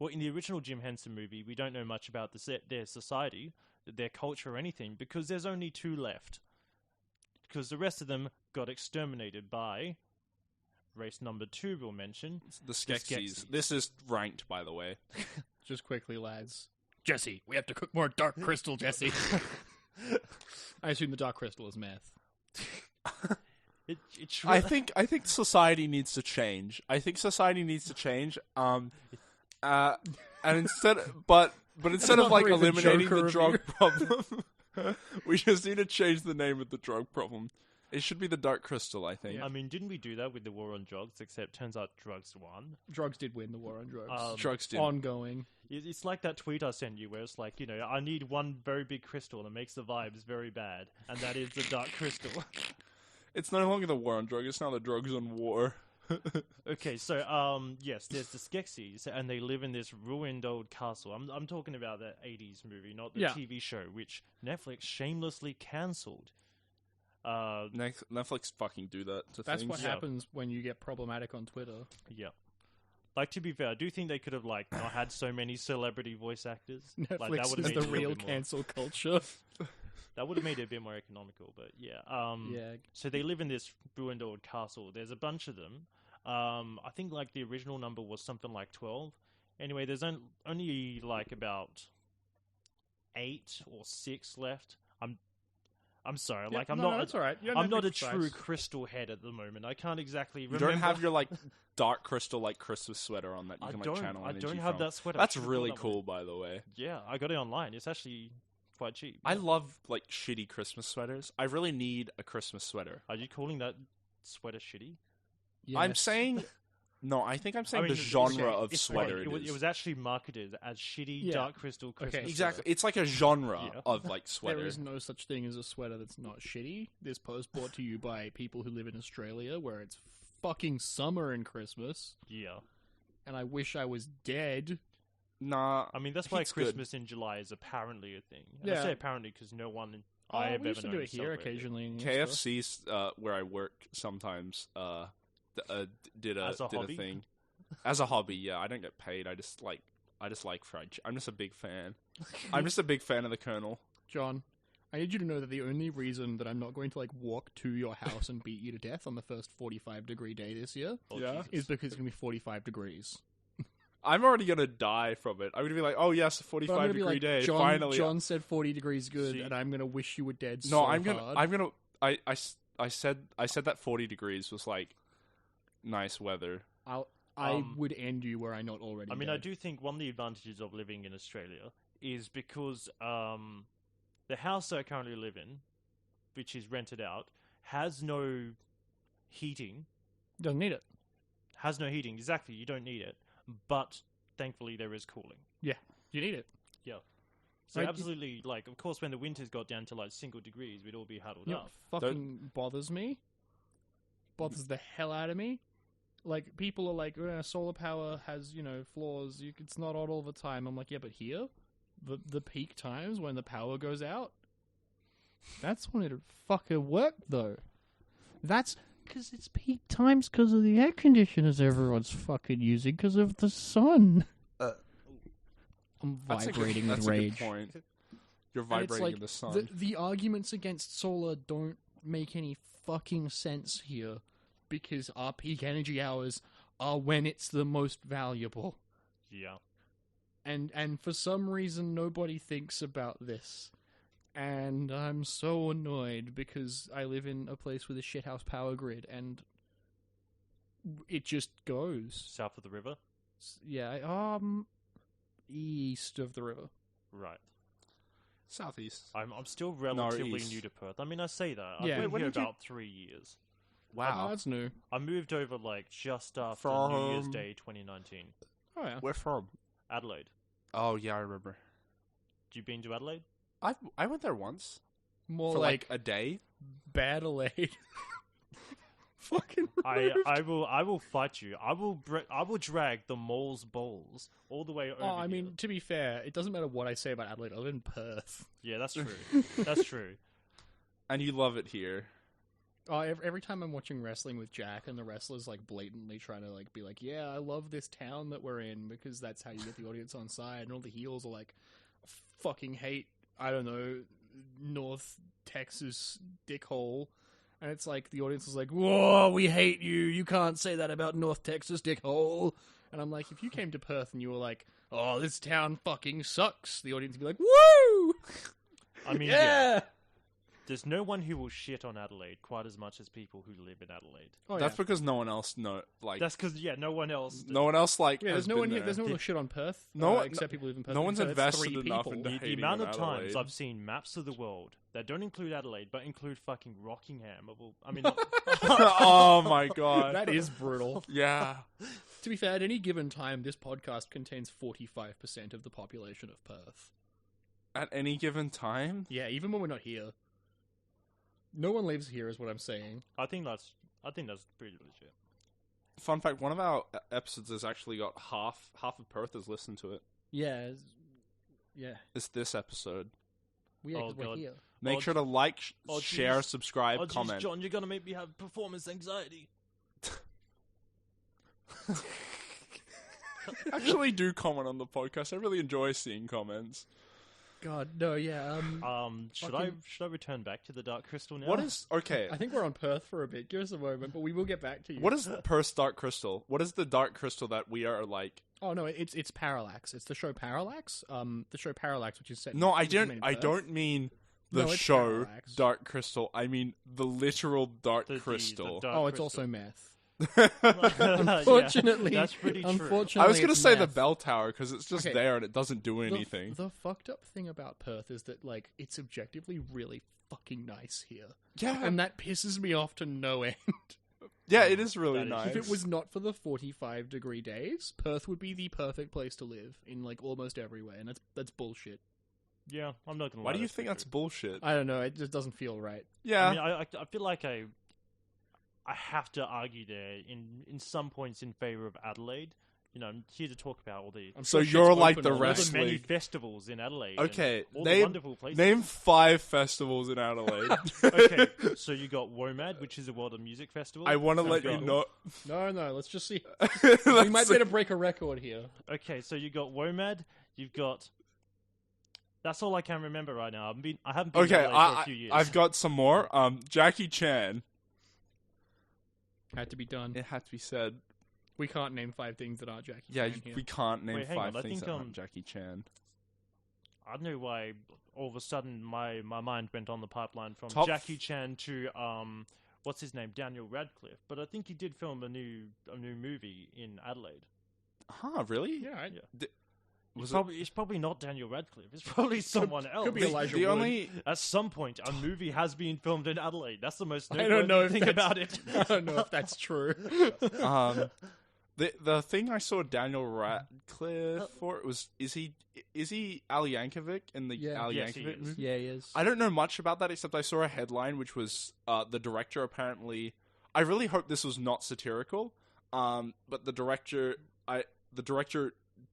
well, in the original Jim Henson movie, we don't know much about their society, their culture, or anything, because there's only two left. Because the rest of them got exterminated by race number 2. We'll mention The Skeksis. Skeksis. This is ranked, by the way. Just quickly, lads. Jesse, we have to cook more Dark Crystal, Jesse. I assume the Dark Crystal is meth. It's I think society needs to change. And instead, but But instead of like Not really the eliminating Joker the drug review. problem, we just need to change the name of the drug problem. It should be the Dark Crystal, I think. I mean, didn't we do that with the war on drugs? Except turns out drugs won. Drugs did win the war on drugs. Drugs did. Ongoing. It's like that tweet I sent you where it's like, I need one very big crystal that makes the vibes very bad, and that is the Dark Crystal. It's no longer the war on drugs, it's now the drugs on war. Okay, so, yes, there's the Skeksis, and they live in this ruined old castle. I'm talking about the 80s movie, not the TV show, which Netflix shamelessly cancelled. Netflix fucking do that to That's things. what happens when you get problematic on Twitter. Yeah. Like, to be fair, I do think they could have, like, not had so many celebrity voice actors. Netflix Like, that would is have the made it a real bit more- cancel culture. That would have made it a bit more economical, but yeah. Yeah. So they live in this ruined old castle. There's a bunch of them. I think like the original number was something like 12. Anyway, there's only like about 8 or 6 left. I'm sorry, like I'm no, not. that's all right. You don't I'm have to not be a true precise. crystal head at the moment. I can't exactly You remember. don't have your like Dark Crystal like Christmas sweater on that you can like channel I energy don't have from. that sweater. I That's should've bought really that one. cool, by the way. Yeah, I got it online. It's actually quite cheap. I love like shitty Christmas sweaters. I really need a Christmas sweater. Are you calling that sweater shitty? I'm Yes. saying no. I think I'm saying I mean, the genre okay, of sweater it is. was actually marketed as shitty Yeah. Dark Crystal Christmas. Okay. Exactly. sweater. It's like a genre Yeah. of like sweater. There is no such thing as a sweater that's not shitty. This post brought to you by people who live in Australia, where it's fucking summer and Christmas, Yeah. and I wish I was dead. Nah. I mean, that's why Heat's good. Christmas in July is apparently a thing. And I Yeah. say apparently because no one Oh, I have we ever used to known do it here celebrate occasionally. in KFC, where I work sometimes, did a As a hobby? thing as a hobby. Yeah, I don't get paid. I just like fried. I'm just a big fan. I'm just a big fan of the Colonel. John, I need you to know that the only reason that I'm not going to like walk to your house and beat you to death on the first 45-degree day this year Oh, Yeah. Jesus. is because it's going to be 45 degrees. I'm already gonna die from it. I'm gonna be like, oh yes, a But I'm gonna 45 be degree like, day. John, Finally, John said 40 degrees good, See- and I'm going to wish you were dead no, so I'm gonna, hard. I'm gonna. I said that 40 degrees was like nice weather. I would end you where I not already I mean, dead. I do think one of the advantages of living in Australia is because the house that I currently live in, which is rented out, has no heating. Doesn't need it. Has no heating. Exactly, you don't need it. But thankfully, there is cooling. Yeah, you need it. Yeah. So Like, absolutely, like, of course, when the winters got down to like single degrees, we'd all be huddled You know up. what fucking bothers me? Bothers the hell out of me. Like, people are like, solar power has, flaws. It's not on all the time. I'm like, yeah, but here, the peak times when the power goes out, that's when it fucking work, though. That's because it's peak times because of the air conditioners everyone's fucking using because of the sun. I'm vibrating that's with a rage. good point. You're And it's vibrating like, in the sun. The arguments against solar don't make any fucking sense here because our peak energy hours are when it's the most valuable. Yeah. And for some reason nobody thinks about this. And I'm so annoyed because I live in a place with a shithouse power grid and it just goes. South of the river. Yeah, east of the river. Right. Southeast. I'm still relatively east. new to Perth. I mean, I say that. I've Yeah. been When here did you- about 3 years. Oh, that's new. I moved over like just after New Year's From- Day 2019. Oh yeah. Where from? Adelaide. Oh yeah, I remember. You been to Adelaide? I went there once More for like a day. Adelaide. Fucking I will fight you. I will drag the mall's balls all the way over. Oh, I here. mean, to be fair, it doesn't matter what I say about Adelaide. I live in Perth. Yeah, that's true. That's true. And you love it here. Oh, every time I'm watching wrestling with Jack and the wrestlers like blatantly trying to like be like, yeah, I love this town that we're in because that's how you get the audience on side. And all the heels are like, fucking hate, I don't know, North Texas dickhole. And it's like the audience is like, whoa, we hate you. You can't say that about North Texas dickhole. And I'm like, if you came to Perth and you were like, oh, this town fucking sucks, the audience would be like, woo! I mean, Yeah! There's no one who will shit on Adelaide quite as much as people who live in Adelaide. Oh, That's because no one else That's because no one else. no one else like. yeah. has There's no been one here. there. There's no one who shit on Perth. No, except people who live in Perth. no one's So that's invested 3 enough people. into The hating amount on of times Adelaide. I've seen maps of the world that don't include Adelaide but include fucking Rockingham. Oh my god, That is brutal. yeah. To be fair, at any given time, this podcast contains 45% of the population of Perth. At any given time, Yeah, even when we're not here. No one lives here, is what I'm saying. I think that's pretty legit. fun fact: one of our episodes has actually got half of Perth has listened to it. Yeah, yeah. It's this episode. Yeah, Oh, because we're God. here. Make Oh, sure to like, oh, share, jeez. subscribe, Oh, geez, comment. John, you're gonna make me have performance anxiety. Actually, do comment on the podcast. I really enjoy seeing comments. God, no, yeah. Should fucking- I return back to the Dark Crystal now? What is okay? I think we're on Perth for a bit. Give us a moment, but we will get back to you. What is Perth's Dark Crystal? What is the Dark Crystal that we are like? Oh no, it's Parallax. It's the show Parallax. The show Parallax, which is set. No, I which is don't. made in I Perth. don't mean the No, it's show Parallax. Dark Crystal. I mean the literal Dark The Crystal. Dark Oh, it's Crystal. also meth. Yeah, Unfortunately, that's pretty true. Unfortunately, I was gonna it's say the meth. bell tower because it's just Okay. there and it doesn't do anything. The fucked up thing about Perth is that like it's objectively really fucking nice here, Yeah, and that pisses me off to no end. yeah, it is really That is- nice. If it was not for the 45-degree days, Perth would be the perfect place to live in like almost every way, and that's bullshit. Yeah, I'm not gonna. Why lie, do you that's think pretty that's bullshit? I don't know. It just doesn't feel right. Yeah, I mean, I feel like I have to argue there in some points in favor of Adelaide. You know, I'm here to talk about all the I'm So sure you're shit's like open the all all over. the many wrestling- festivals in Adelaide. Okay, and all the name- wonderful places. name 5 festivals in Adelaide. Okay, so you got WOMAD, which is a world of music festival. I want to So let you you got- know. No, let's just see. We might be able to break a record here. Okay, so you got WOMAD. You've got. That's all I can remember right now. I haven't been to Okay, Adelaide for a few years. I've got some more. Jackie Chan. Had to be done. It had to be said. We can't name 5 things that aren't Jackie Yeah, Chan here. we can't name Wait, hang 5 on, I things think, that aren't Jackie Chan. I don't know why all of a sudden my mind went on the pipeline from Top Jackie Chan to what's his name, Daniel Radcliffe. But I think he did film a new movie in Adelaide. Huh? Really? Yeah, right. Yeah. Was It's probably not Daniel Radcliffe. It's probably someone else. Could be Elijah the Wood. only At some point, a movie has been filmed in Adelaide. That's the most I don't know noteworthy if thing that's- about it. I don't know if that's true. the thing I saw Daniel Radcliffe for is he Ali Yankovic in the Yeah. Ali Yes, he Yankovic is. movie? Yeah, he is. I don't know much about that except I saw a headline which was the director apparently. I really hope this was not satirical, but the director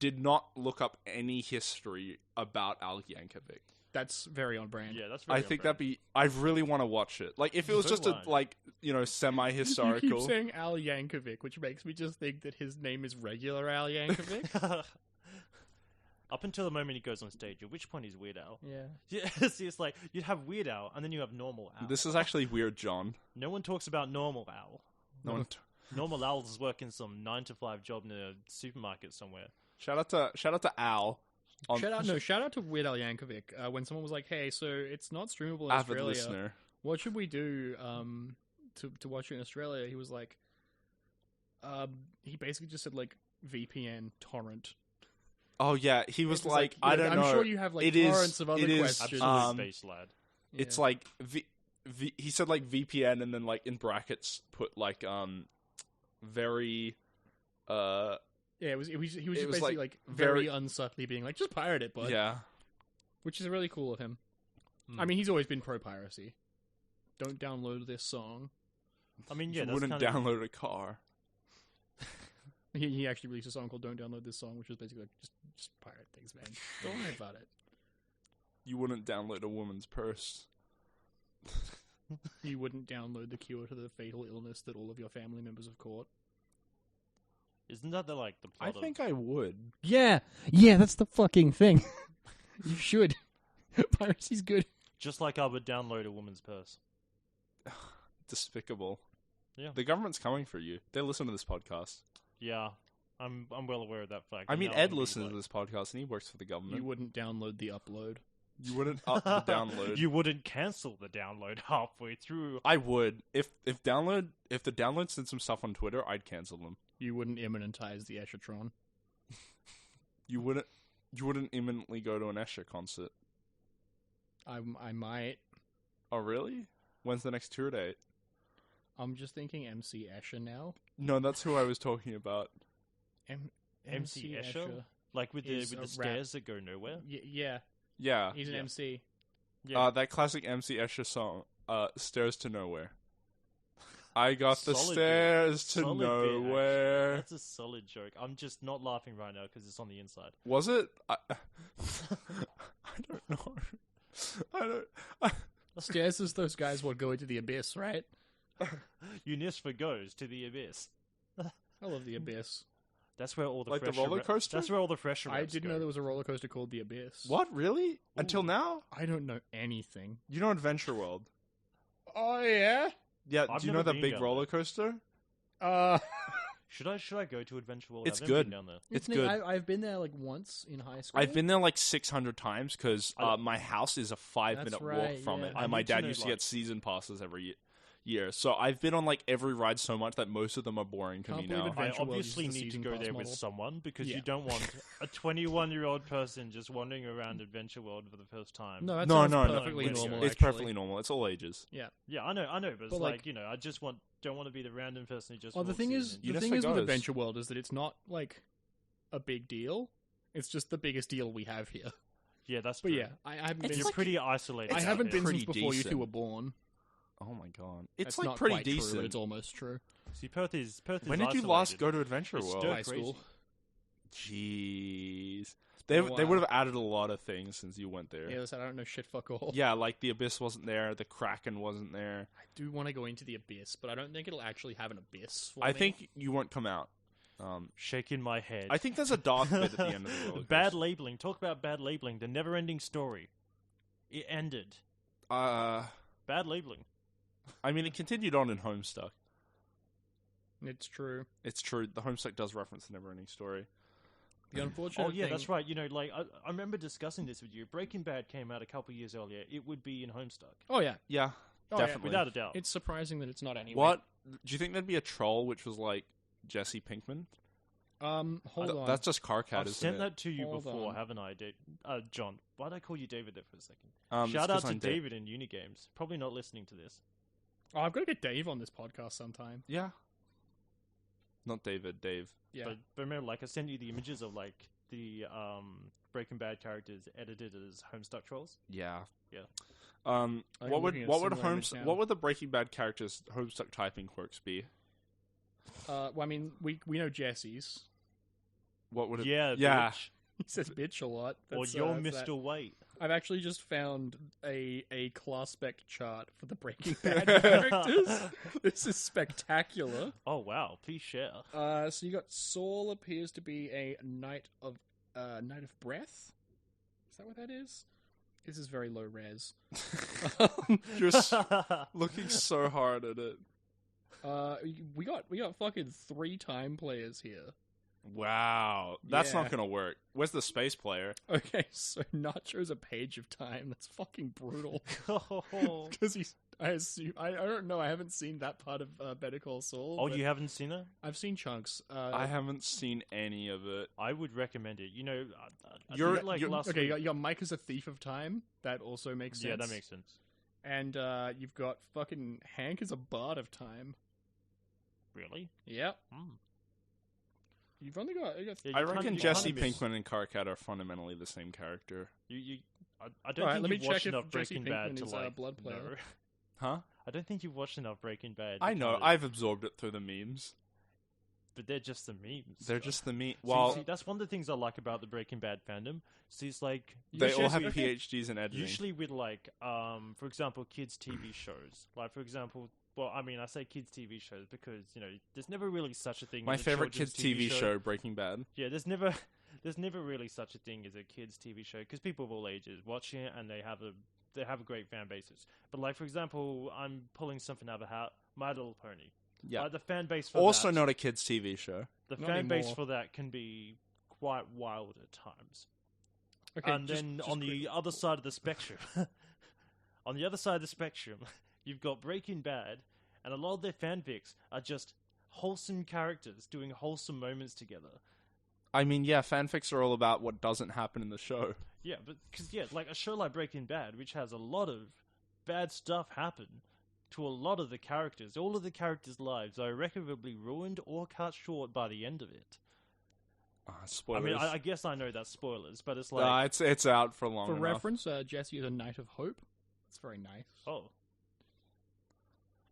did not look up any history about Ali Yankovic. That's very on brand. Yeah, that's. Very I think on brand. that'd be. I really want to watch it. Like if it was So just do a I. semi You keep historical. saying Al Yankovic, which makes me just think that his name is regular Al Yankovic. Up until the moment he goes on stage, at which point he's Weird Al. Yeah. Yeah, see, it's like you'd have Weird Al, and then you have Normal Al. This is actually weird, John. No one talks about Normal Al. No one. Normal Al's working some 9-to-5 job in a supermarket somewhere. Shout out to Al. Shout out to Weird Al Yankovic. When someone was like, "Hey, so it's not streamable in Avid Australia. listener. What should we do to watch it in Australia?" He was like, he basically just said like VPN torrent. Oh yeah, he was It's like, I don't I'm know. sure you have like It is- torrents of other it is, questions. Absolute space lad. It's Yeah. like he said like VPN and then like in brackets put like very yeah, he was just it was, basically like, very very- unsubtly being like, just pirate it, bud. yeah. Which is really cool of him. Hmm. I mean, he's always been pro piracy. Don't download this song. I mean, yeah, You that's wouldn't kind of, download a car. He actually released a song called "Don't Download This Song," which was basically like, just pirate things, man. Don't worry about it. You wouldn't download a woman's purse. You wouldn't download the cure to the fatal illness that all of your family members have caught. Isn't that the I plot of... think I would. Yeah, that's the fucking thing. You should. Piracy's good. Just like I would download a woman's purse. Despicable. Yeah. The government's coming for you. They listen to this podcast. Yeah, I'm well aware of that fact. I mean, Now Ed I'm gonna be listens like- to this podcast and he works for the government. You wouldn't download the upload. You wouldn't up the download. You wouldn't cancel the download halfway through. I would. If the download said some stuff on Twitter, I'd cancel them. You wouldn't imminentize the Eshatron. You wouldn't imminently go to an Escher concert. I might. Oh, really? When's the next tour date? I'm just thinking MC Escher now. No, that's who I was talking about. MC Escher? Like with the stairs that go nowhere? Yeah. Yeah. He's an MC. Yeah. That classic MC Escher song, Stairs to Nowhere. I got the Solid stairs to Solid bit, nowhere. actually. That's a solid joke. I'm just not laughing right now because it's on the inside. Was it? I don't know. Stairs is those guys what go into the abyss, right? UniSFA goes to the abyss. I love the abyss. That's where all the Like the fresher roller coaster? That's where all the fresher I reps didn't go. know there was a roller coaster called the abyss. What? Really? Until now? I don't know anything. You know Adventure World? Oh yeah. Yeah. I've Do you know never that been big down roller coaster? Should I go to Adventure World? It's I've never good. been down there. It's neat. good. I've been there like once in high school. I've been there like 600 times because my house is a 5-minute That's walk right, from yeah. it, I and my need to dad know, used to like- get season passes every year. So I've been on like every ride so much that most of them are boring to Can't me believe now. Adventure I World obviously uses the need to season go pass there with model. someone because Yeah. you don't want a 21-year-old person just wandering around Adventure World for the first time. No, that No, sounds no, no. perfectly It's normal. It's actually. perfectly normal. It's all ages. Yeah. Yeah, I know, but it's But, like, like- I don't want to be the random person who just. Well, the walks thing in is, and- the UniSFA thing is with goes. Adventure World is that it's not like a big deal. It's just the biggest deal we have here. yeah, that's. But true. yeah, I haven't been. You're pretty isolated. I it's out haven't there. been since pretty before you two decent. were born. Oh my god, it's That's like not pretty quite true, decent. but it's almost true. See, Perth is. When did you last isolated. go to Adventure It's World? still High crazy. school. Jeez, been a they while. would have added a lot of things since you went there. Yeah, I don't know shit fuck all. Yeah, like the Abyss wasn't there, the Kraken wasn't there. I do want to go into the abyss, but I don't think it'll actually have an abyss. For I me. think you won't come out. Shaking my head. I think there's a dark bit at the end of the roller Bad coaster. labeling. Talk about bad labeling. The never-ending story. It ended. Bad labeling. I mean, it continued on in Homestuck. it's true. It's true. The Homestuck does reference the never-ending story. The unfortunate. Oh yeah, thing, that's right. Like I remember discussing this with you. Breaking Bad came out a couple years earlier. It would be in Homestuck, Oh yeah. Yeah, Oh, yeah, definitely. without a doubt. It's surprising that it's not anyway. What? Do you think there'd be a troll which was like Jesse Pinkman? Hold on. That's just Carcat, I've isn't sent it? that to you Hold before, on. haven't I, John? Why'd I call you David there for a second? It's Shout out 'cause to I'm Dave. David in Unigames. Probably not listening to this. Oh, I've got to get Dave on this podcast sometime. Yeah. Not David, Dave. Yeah. But remember, like I sent you the images of like the Breaking Bad characters edited as Homestuck trolls. Yeah. Yeah. I'm What looking at what would similar image now. what would the Breaking Bad characters' Homestuck typing quirks be? Well, I mean, we know Jesse's. What would it? Yeah, Yeah. bitch. He says bitch a lot. Or That's, you're that's that. Mr. White. I've actually just found a class spec chart for the Breaking Bad characters. This is spectacular. Oh wow! Please share. So you got Saul appears to be a knight of breath. Is that what that is? This is very low res. Just looking so hard at it. We got fucking 3 time players here. Wow, that's Yeah. not gonna work. Where's the space player? Okay, so Nacho's a page of time. That's fucking brutal. Oh, Because he's, I assume, I don't know. I haven't seen that part of Better Call Saul. but you haven't seen it? I've seen chunks. I haven't seen any of it. I would recommend it. You know, I You're- think, like you're- last okay, week. you got Mike as a thief of time. That also makes sense. Yeah, that makes sense. And you've got fucking Hank as a bard of time. Really? Yep. Hmm. You've only got. Yeah, I you can't- reckon you Jesse can't miss- Pinkman and Carcat are fundamentally the same character. I don't Alright, think let me you've watched check if enough Jesse Breaking Bad Pinkman to is a like blood player. know. Huh? I don't think you've watched enough Breaking Bad. I to know. kind of- I've absorbed it through the memes. but they're just the memes. They're just the meme. See, Well, see, that's one of the things I like about the Breaking Bad fandom. See, it's like they all have usually- PhDs in editing. Usually with like, for example, kids' TV shows. Like, for example, well, I mean, I say kids' TV shows because there's never really such a thing. My as a favorite children's kids' TV show, Breaking Bad. Yeah, there's never really such a thing as a kids' TV show because people of all ages watch it and they have a great fan bases. But like, for example, I'm pulling something out of a hat. My Little Pony. Yeah. Like, the fan base for Also that, not a kids' TV show. the Not fan base anymore. for that can be quite wild at times. Okay, And then on the other side of the spectrum, you've got Breaking Bad, and a lot of their fanfics are just wholesome characters doing wholesome moments together. I mean, yeah, fanfics are all about what doesn't happen in the show. Yeah, but because like a show like Breaking Bad, which has a lot of bad stuff happen to a lot of the characters, all of the characters' lives are irrecoverably ruined or cut short by the end of it. Spoilers. I mean, I guess I know that's spoilers, but it's like it's out for long For enough. reference, Jesse is a Knight of Hope. It's very nice. oh.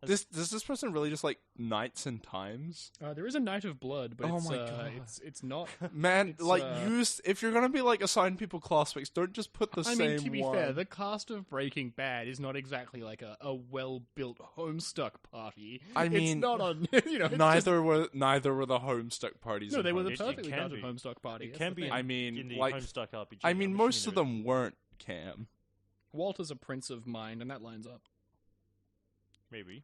Does this person really just like Nights and Times? There is a Knight of Blood, but Oh it's, my God. it's not. Man, It's, like if you're gonna be like assign people classmates, don't just put the I same mean, to be one. fair, the cast of Breaking Bad is not exactly like a well-built Homestuck party. I mean, it's not on. It's neither were the Homestuck parties. No, in they were the Homestuck. perfectly can crafted be. Homestuck party. It That's can the be. thing. I mean, in the like- Homestuck RPG. I mean, I'm most assuming of them weren't, Cam. Walter's a prince of mind, and that lines up. maybe.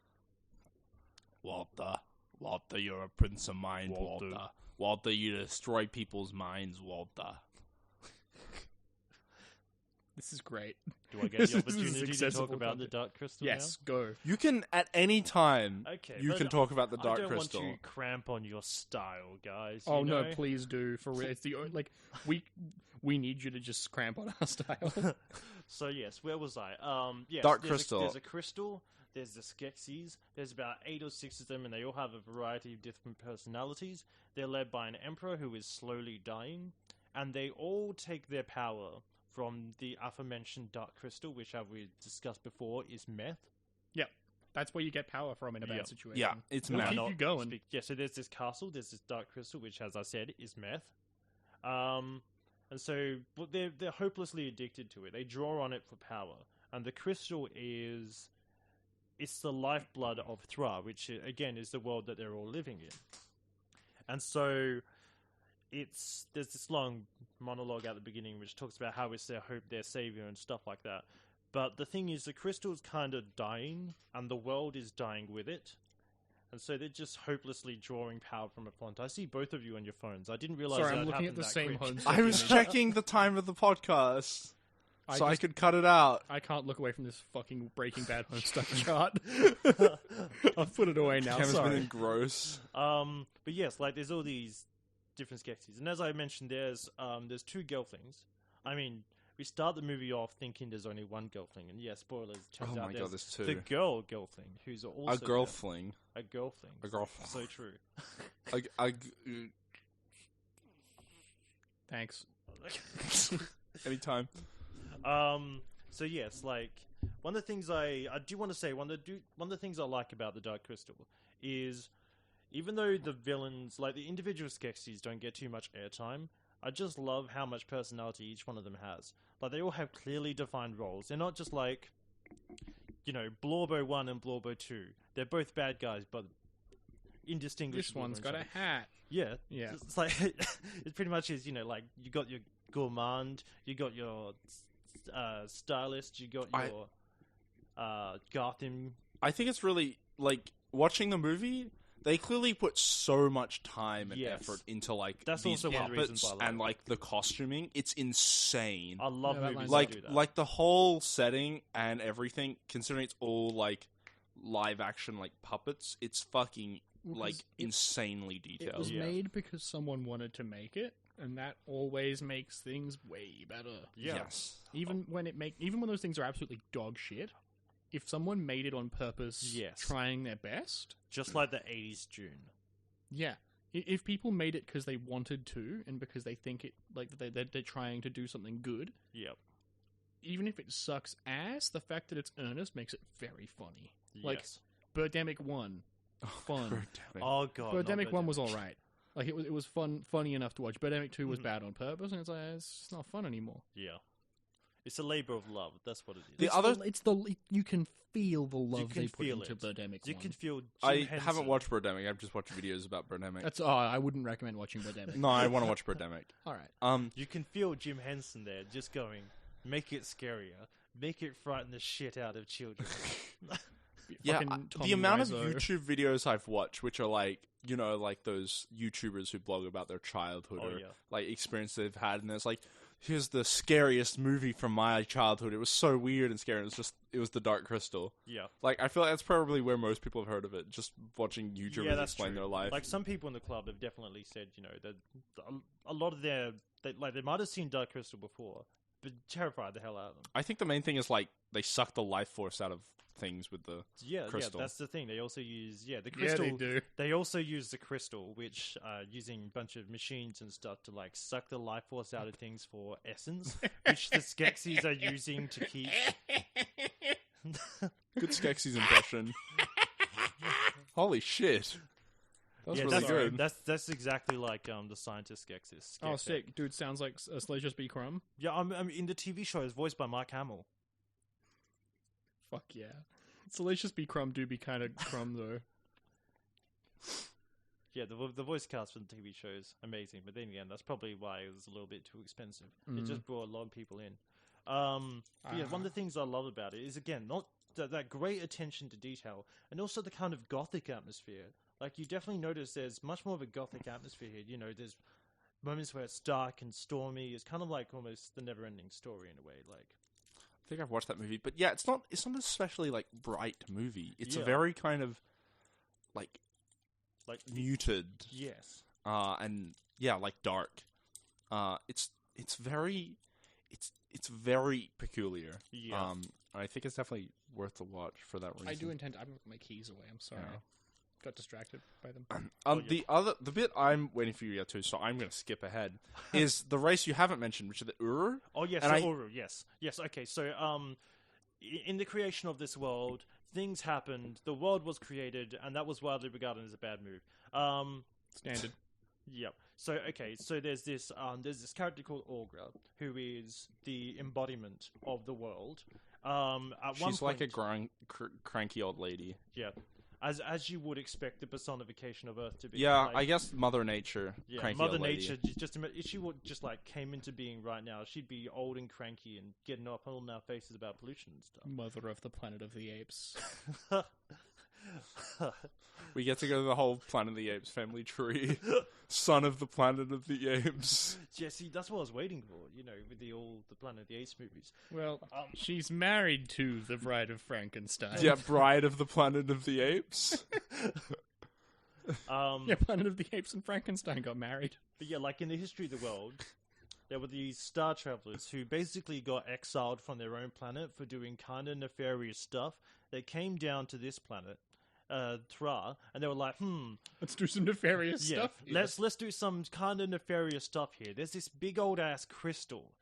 Walter, you're a prince of mind, Walter. Walter, you destroy people's minds, Walter. This is great. Do I get This the is opportunity to talk accessible about the content. Dark Crystal Yes, go. You can at any time. Okay, you but can talk about the Dark I don't Crystal. want to cramp on your style, guys. Oh you no, know? please do. For real, it's the we need you to just cramp on our style. So yes, where was I? Yes, Dark there's Crystal. There's a crystal. There's the Skeksis. There's about 8 or 6 of them, and they all have a variety of different personalities. They're led by an emperor who is slowly dying, and they all take their power from the aforementioned Dark Crystal, which, as we discussed before, is meth. Yep, that's where you get power from in a bad Yep. situation. Yeah, it's It'll meth. keep Not you going. Yeah, so there's this castle, there's this Dark Crystal, which, as I said, is meth. And so but they're hopelessly addicted to it. They draw on it for power. And the crystal it's the lifeblood of Thra, which, again, is the world that they're all living in. And so there's this long monologue at the beginning which talks about how it's their hope, their savior, and stuff like that. But the thing is, the crystal's kind of dying, and the world is dying with it. And so they're just hopelessly drawing power from a font. I see both of you on your phones. I didn't realize Sorry, that I'm looking at happened the that same quick. Homestuck I was image. checking the time of the podcast, so I just- could cut it out. I can't look away from this fucking Breaking Bad Homestuck chart. I've put it away now. Cam's been Sorry. engrossed. But yes, like there's all these different Skeksis, and as I mentioned, there's 2 Gelflings. I mean, we start the movie off thinking there's only one Gelfling, and yeah, spoilers. Turns Oh out my God, there's 2. the girl Gelfling, who's also A girl fling. a Gelfling. A girl. So true. Thanks. Anytime. So yes, like one of the things I do want to say, one of the things I like about the Dark Crystal is, even though the villains, like the individual Skeksis, don't get too much airtime, I just love how much personality each one of them has. Like they all have clearly defined roles. They're not just like, Blorbo 1 and Blorbo 2. They're both bad guys, but indistinguishable. This one's from got each a other. hat. Yeah. Yeah. It's like, it pretty much is, like, you got your gourmand, you got your stylist, you got your Gotham. I think it's really, like, watching the movie, they clearly put so much time and Yes. effort into, like, That's these also one of the reasons puppets I like and, it. like, the costuming. It's insane. I love Yeah, that movies lines that up. like, do that. like the whole setting and everything, considering it's all, like, live action, like, puppets, it's fucking, like, insanely It detailed. was Yeah. made because someone wanted to make it, and that always makes things way better. Yeah. Yes. Even when those things are absolutely dog shit, if someone made it on purpose, Yes. trying their best, Just like the 80s June. yeah. If people made it because they wanted to and because they think it, like they're trying to do something good, Yep. even if it sucks ass, the fact that it's earnest makes it very funny. Like Yes. Birdemic 1, fun. Birdemic. Oh god. not Birdemic 1 was Birdemic. alright. Like it was funny enough to watch. Birdemic 2 was bad on purpose, and it's like it's just not fun anymore. Yeah. It's a labor of love. That's what it is. You can feel the love can they put feel into it. Birdemic 1. You can feel Jim I Henson. haven't watched Birdemic. I've just watched videos about Birdemic. I wouldn't recommend watching Birdemic. No, I want to watch Birdemic. All right. You can feel Jim Henson there, just going, make it scarier, make it frighten the shit out of children. Yeah, Fucking Tommy the amount Wiseau. of YouTube videos I've watched, which are like, like those YouTubers who blog about their childhood Oh, or yeah. like experience they've had, and there's like here's the scariest movie from my childhood. It was so weird and scary. It was The Dark Crystal. Yeah. Like, I feel like that's probably where most people have heard of it, just watching YouTubers explain their life. Like, some people in the club have definitely said, that a lot of they might have seen Dark Crystal before, but terrified the hell out of them. I think the main thing is, like, they suck the life force out of things with the crystal. Yeah, that's the thing. They also use the crystal. Yeah, they do. They also use the crystal, which using a bunch of machines and stuff to like suck the life force out of things for essence, which the Skeksis are using to keep. Good Skeksis impression. Holy shit. That was really good. That's exactly like the scientist Skeksis. Oh, sick. Dude, sounds like Salacious B. Crumb. Yeah, I'm in the TV show is voiced by Mark Hamill. Fuck yeah. Salacious B. Crumb do be kind of crumb, though. Yeah, the voice cast for the TV show is amazing, but then again, that's probably why it was a little bit too expensive. It just brought a lot of people in. Yeah, one of the things I love about it is, again, not that great attention to detail, and also the kind of gothic atmosphere. Like, you definitely notice there's much more of a gothic atmosphere here. There's moments where it's dark and stormy. It's kind of like almost the never-ending story in a way, like... I think I've watched that movie, but yeah, it's not especially like bright movie. It's a very kind of like muted, yes, and yeah, like dark. It's very peculiar. Yeah, I think it's definitely worth a watch for that reason. I do intend. I put my keys away. I'm sorry. Yeah. Got distracted by them. The bit I'm waiting for you to get to, so I'm going to skip ahead, is the race you haven't mentioned, which is the Ur. Oh yes, the Uru. Yes. Okay. So in the creation of this world, things happened. The world was created, and that was widely regarded as a bad move. Standard. Yep. So there's this character called Orgra, who is the embodiment of the world. She's like a cranky old lady. Yeah. As you would expect the personification of Earth to be. Yeah, like, I guess Mother Nature. Yeah, Mother Nature. If she would just like came into being right now, she'd be old and cranky and getting up on our faces about pollution and stuff. Mother of the Planet of the Apes. We get to go to the whole Planet of the Apes family tree. Son of the Planet of the Apes. Yeah, see, that's what I was waiting for, with the Planet of the Apes movies. Well, she's married to the Bride of Frankenstein. Yeah, Bride of the Planet of the Apes. Yeah, Planet of the Apes and Frankenstein got married. But yeah, like in the history of the world, there were these star travelers who basically got exiled from their own planet for doing kind of nefarious stuff. They came down to this planet, Tra, and they were like, let's do some nefarious stuff. Let's do some kind of nefarious stuff here. There's this big old ass crystal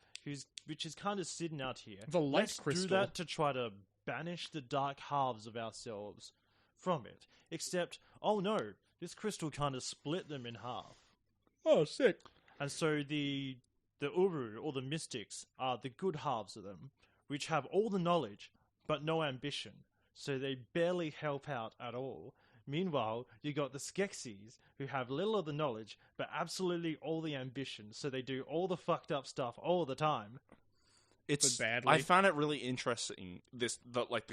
which is kind of sitting out here. The light let's crystal. Do that to try to banish the dark halves of ourselves from it. Except, oh no, this crystal kind of split them in half. Oh, sick. And so the Uru, or the mystics, are the good halves of them, which have all the knowledge, but no ambition. So they barely help out at all. Meanwhile, you got the Skeksis, who have little of the knowledge, but absolutely all the ambition. So they do all the fucked up stuff all the time. But badly. I found it really interesting, the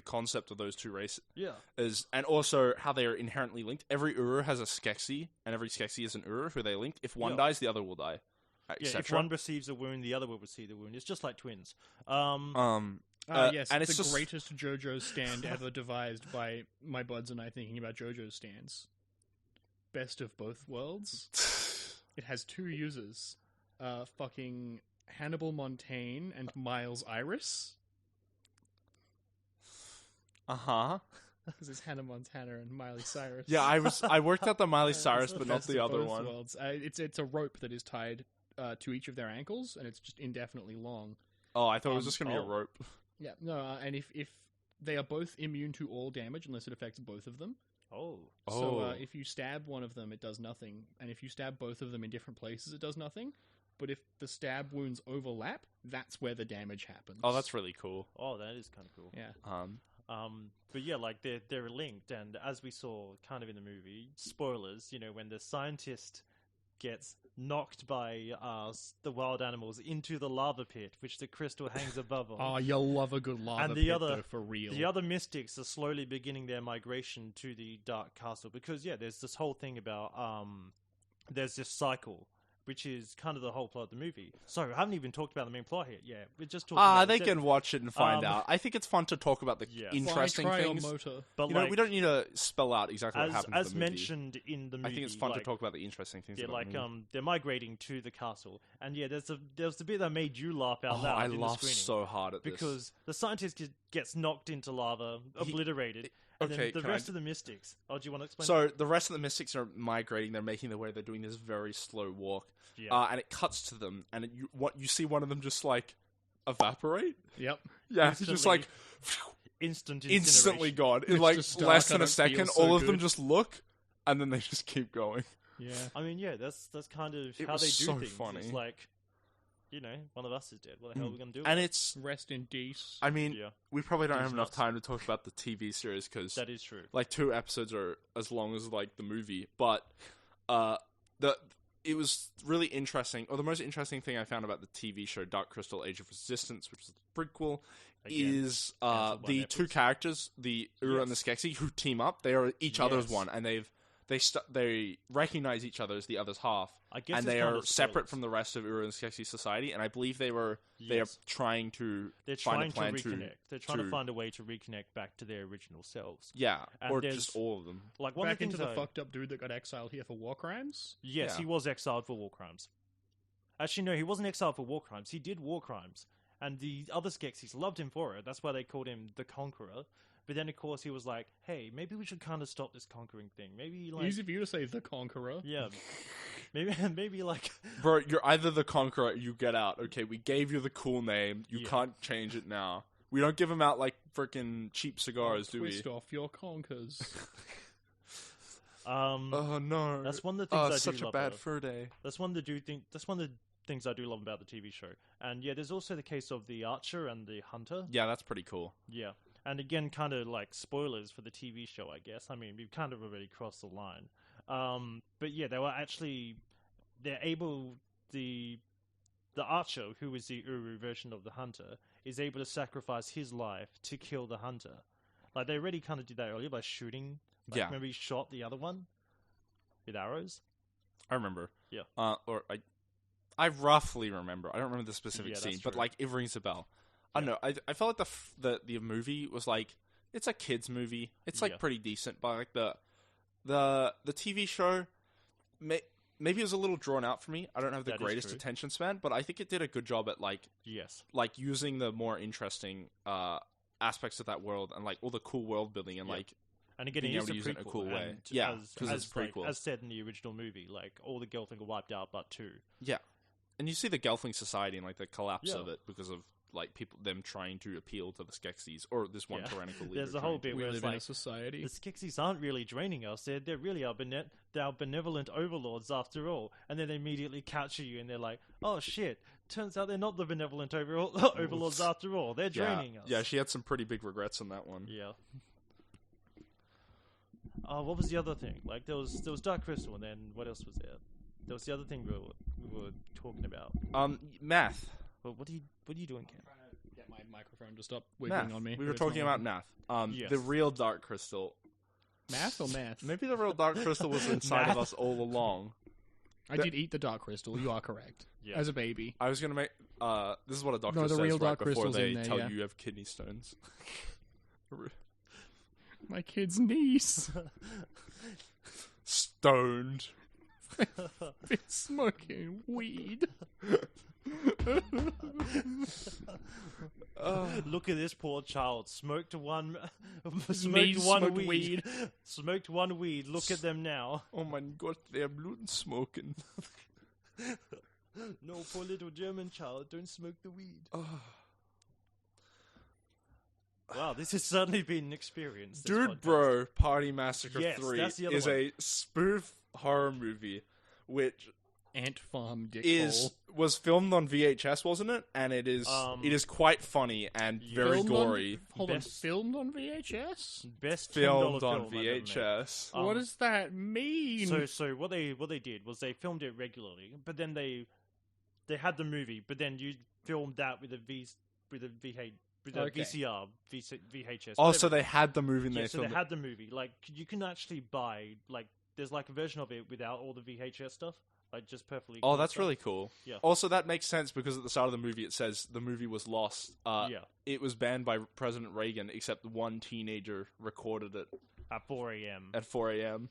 concept of those two races. Yeah. And also how they are inherently linked. Every Ur has a Skeksi, and every Skeksi is an Ur who they linked. If one dies, the other will die. Yeah, if one receives a wound, the other will receive the wound. It's just like twins. Yes, and it's the greatest JoJo stand ever devised by my buds and I thinking about JoJo stands. Best of both worlds. It has two users. Fucking Hannibal Montaigne and Miles Iris. Uh-huh. Because it's Hannah Montana and Miley Cyrus. Yeah, I worked out the Miley Cyrus, but not the other one. Worlds. It's a rope that is tied to each of their ankles, and it's just indefinitely long. Oh, I thought it was just going to be a rope. Yeah, no, and if they are both immune to all damage unless it affects both of them. Oh. So if you stab one of them, it does nothing. And if you stab both of them in different places, it does nothing. But if the stab wounds overlap, that's where the damage happens. Oh, that's really cool. Oh, that is kind of cool. Yeah. But yeah, like they're linked, and as we saw kind of in the movie, spoilers, when the scientist gets knocked by the wild animals into the lava pit, which the crystal hangs above on. Oh, you'll love a good lava pit, though, for real. The other mystics are slowly beginning their migration to the Dark Castle, because, there's this whole thing about, there's this cycle which is kind of the whole plot of the movie. Sorry, I haven't even talked about the main plot here. Yeah, we're just talking about they can watch it and find out. I think it's fun to talk about the interesting things. But we don't need to spell out exactly what happens as in the movie. mentioned in the movie. I think it's fun to talk about the interesting things. Yeah, about the movie. they're migrating to the castle, and yeah, there's the bit that made you laugh out loud. I in laughed the so hard at this because the scientist gets knocked into lava, obliterated. And then the rest of the mystics. Oh, do you want to explain? So the rest of the mystics are migrating. They're making their way. They're doing this very slow walk. Yeah. And it cuts to them, and you see one of them just like evaporate. Yep. Yeah, it's just like instantly gone in like less than a second. All of them just look, and then they just keep going. Yeah. I mean, yeah, that's kind of It how was they do so things. funny. It's like, one of us is dead. What the hell are we gonna do? And it's rest in peace. I mean, we probably don't have enough nuts. time to talk about the TV series because That is true. like 2 episodes are as long as like the movie, but it was really interesting. Or the most interesting thing I found about the TV show Dark Crystal: Age of Resistance, which is the prequel, is the 2 characters, the Ura and the Skeksis, who team up. They are each other's one, and they recognize each other as the other's half, I guess and they are separate from the rest of Ura and Skeksis society. And I believe they are trying to find a plan to reconnect. They're trying to find a way to reconnect back to their original selves. Yeah, and or just all of them. Like one back of the into things the fucked up dude that got exiled here for war crimes. Yes, Yeah. he was exiled for war crimes. Actually, no, he wasn't exiled for war crimes. He did war crimes, and the other Skeksis loved him for it. That's why they called him the Conqueror. But then, of course, he was like, "Hey, maybe we should kind of stop this conquering thing. Maybe like Easy for you to say the Conqueror. yeah, maybe like Bro, you're either the Conqueror or you get out. Okay, we gave you the cool name. You can't change it now. We don't give them out like freaking cheap cigars, do we? Twist off your conkers. Oh no, that's one of the things I do such love. a bad though. fur day. That's one of the things I do love about the TV show. And yeah, there's also the case of the Archer and the Hunter. Yeah, that's pretty cool. Yeah. And again, kind of like spoilers for the TV show, I guess. I mean, we've kind of already crossed the line. But yeah, they're able, the Archer, who is the Uru version of the Hunter, is able to sacrifice his life to kill the Hunter. Like, they already kind of did that earlier by shooting. Like, remember he shot the other one with arrows? I remember. Yeah. I roughly remember. I don't remember the specific scene, but true. like it rings a bell. I don't know. I felt like the movie was like it's a kids movie. It's like pretty decent, but like the TV show, maybe it was a little drawn out for me. I don't have the greatest attention span, but I think it did a good job at like using the more interesting aspects of that world and like all the cool world building and like. And again, being it able to use it in a cool way. Yeah, because it's prequel. Like, as said in the original movie, like all the Gelfling are wiped out but 2. Yeah, and you see the Gelfling society and like the collapse of it because of like them trying to appeal to the Skeksis or this one tyrannical leader. There's a whole bit where it's like, society. The Skeksis aren't really draining us. They really are they're benevolent overlords after all. And then they immediately capture you and they're like, oh shit, turns out they're not the benevolent overlords after all. They're draining us. Yeah, she had some pretty big regrets on that one. Yeah. What was the other thing? Like there was Dark Crystal, and then what else was there? There was the other thing we were talking about. Math. Well, what are you doing, Ken? I'm trying to get my microphone to stop wiggling on me. We were talking about math. Yes. The real Dark Crystal. Math or math? Maybe the real Dark Crystal was inside of us all along. I did eat the Dark Crystal. You are correct. Yeah. As a baby. I was gonna make. This is what a doctor the says real right Dark before Crystal's they in there, tell yeah. you have kidney stones. My kid's niece. Stoned. Been smoking weed. Look at this poor child. Smoked one weed. Smoked one weed. Look at them now. Oh my god, they're blood smoking. No, poor little German child. Don't smoke the weed. Wow, this has certainly been an experience. Dude, bro, Party Massacre Yes, 3 that's the other is one. a spoof horror movie, which Ant Farm dickhole. was filmed on VHS, wasn't it? And it is quite funny and very gory. Filmed on VHS? Best Filmed $10 on film I've ever made. VHS. What does that mean? So what they did was they filmed it regularly, but then they had the movie, but then you filmed that with a VHS. Oh, so they had the movie and Yeah, they so filmed they had the movie. Like, you can actually buy, like, there's like a version of it without all the VHS stuff. Like, just perfectly. Oh, cool that's stuff. really cool. Yeah. Also, that makes sense because at the start of the movie it says the movie was lost. Yeah. It was banned by President Reagan, except one teenager recorded it At 4 a.m. at 4 a.m.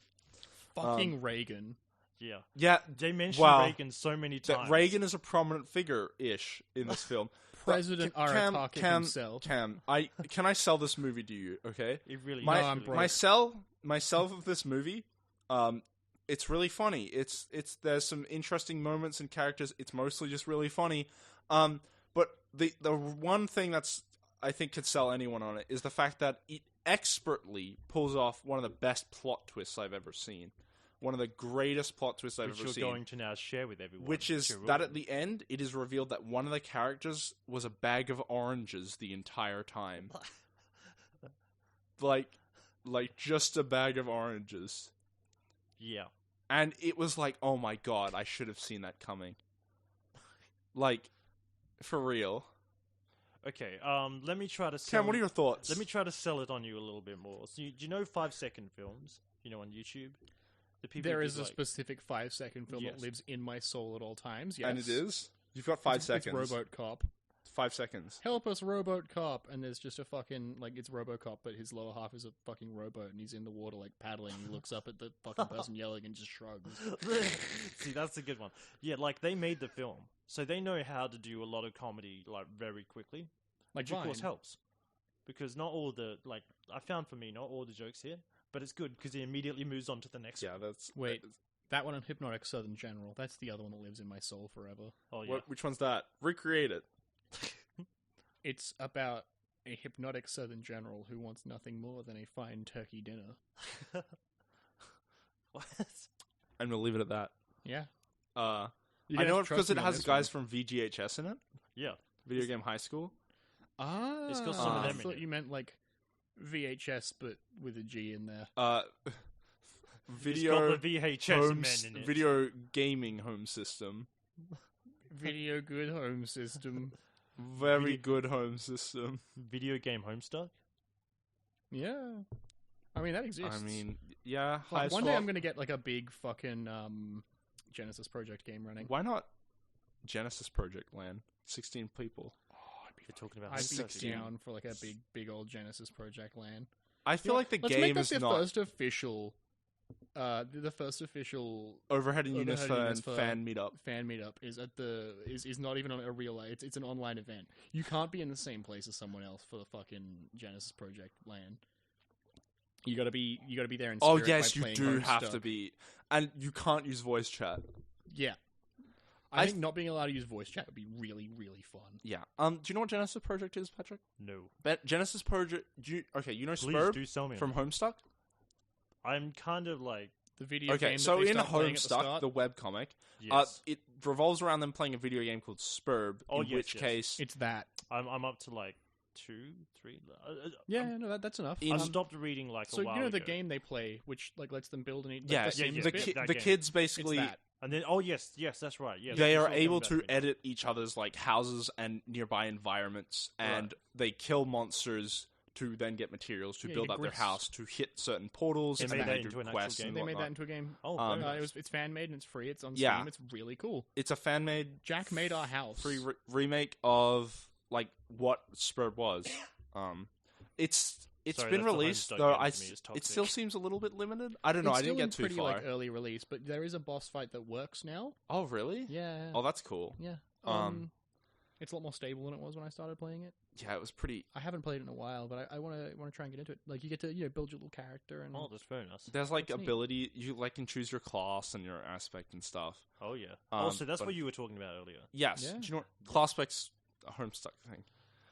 Fucking Reagan. Yeah. Yeah, They mention wow. Reagan so many times. That Reagan is a prominent figure-ish in this film. President Arataki himself. Can I sell this movie to you? Okay, It really. No, is I'm really broke. myself of this movie. It's really funny. It's there's some interesting moments and characters. It's mostly just really funny. But the one thing that's I think could sell anyone on it is the fact that it expertly pulls off one of the best plot twists I've ever seen. One of the greatest plot twists I've which ever you're seen. going to now share with everyone. Which is you will. that at the end, it is revealed that one of the characters was a bag of oranges the entire time. like just a bag of oranges. Yeah. And it was like, oh my god, I should have seen that coming. Like, for real. Okay. Let me try to. Sell Cam, what are your thoughts? Let me try to sell it on you a little bit more. So, do you know 5-second films? On YouTube. The people There who is do, a specific 5-second film Yes. that lives in my soul at all times. Yes, And it is? You've got 5 It's seconds. RoboCop. 5 seconds. Help us, RoboCop! And there's just a fucking it's RoboCop, but his lower half is a fucking rowboat, and he's in the water paddling. And he looks up at the fucking person yelling and just shrugs. See, that's a good one. Yeah, they made the film, so they know how to do a lot of comedy very quickly, which of course Vine. helps. Because not all the I found for me, not all the jokes here, but it's good because it immediately moves on to the next. Yeah, one. that's... Wait, that one on Hypnotic Southern General. That's the other one that lives in my soul forever. Oh yeah. Which one's that? Recreate it. It's about a hypnotic Southern general who wants nothing more than a fine turkey dinner. What? And we'll leave it at that. Yeah. I You're gonna know have it to because trust it me on has this guys one. from VGHS in it. Yeah. Video Game High School. Ah, It's got some of I them in thought it. you meant VHS, but with a G in there. Video It's got the VHS home men in it. video gaming home system. Video good home system. Very good home system. Video game Homestuck. Yeah. I mean, that exists. I mean, yeah. High one school. day I'm going to get a big fucking Genesis Project game running. Why not Genesis Project Land? 16 people. You're talking about I'd be Homestuck again. down for a big old Genesis Project land. I feel like the Let's game make that is the not first official, the first official Overheard and Overheard UniSFA and UniSFA fan meetup. fan meetup is not even on a real life. It's an online event. You can't be in the same place as someone else for the fucking Genesis Project land. You gotta be there in Oh spirit yes, by you playing do have Homestuck. to be, and you can't use voice chat. Yeah. I think not being allowed to use voice chat would be really, really fun. Yeah. Do you know what Genesis Project is, Patrick? No. Genesis Project. You know Please Spurb do sell me. from Homestuck? I'm kind of The video Okay, game so that they in Uh, start playing at the Homestuck, start. the webcomic, yes. it revolves around them playing a video game called Spurb. Oh, in yes, which yes. case, It's that. I'm up to 2, 3. Yeah, no, that's enough. I stopped reading So a while the ago. game they play, which lets them build and eat. yeah, the Sims the, bit, that the game. kids it's basically that. And then yes, that's right. Yeah, they that's are what I'm able about to admit. edit each other's houses and nearby environments, and they kill monsters to then get materials to Yeah, build you up their grist. house to hit certain portals They and made then that do into an actual quests game? and They made that whatnot. into a game. Oh, Um, very nice. It's fan made and it's free. It's on Yeah. Steam. It's really cool. It's a fan made Jack made our house. free remake of what Spurb was. It's Sorry, been that's the released Homestuck though. game I to me, it's it still toxic. seems a little bit limited. I don't know. It's I didn't still in get too pretty far. early release, but there is a boss fight that works now. Oh really? Yeah. Oh, that's cool. Yeah. It's a lot more stable than it was when I started playing it. Yeah, it was pretty. I haven't played it in a while, but I want to try and get into it. You get to build your little character and Oh, that's very nice. There's That's neat. ability. You can choose your class and your aspect and stuff. Oh yeah. Um, So that's but- what you were talking about earlier. Yes. Yeah. Do you know what class specs a Homestuck thing?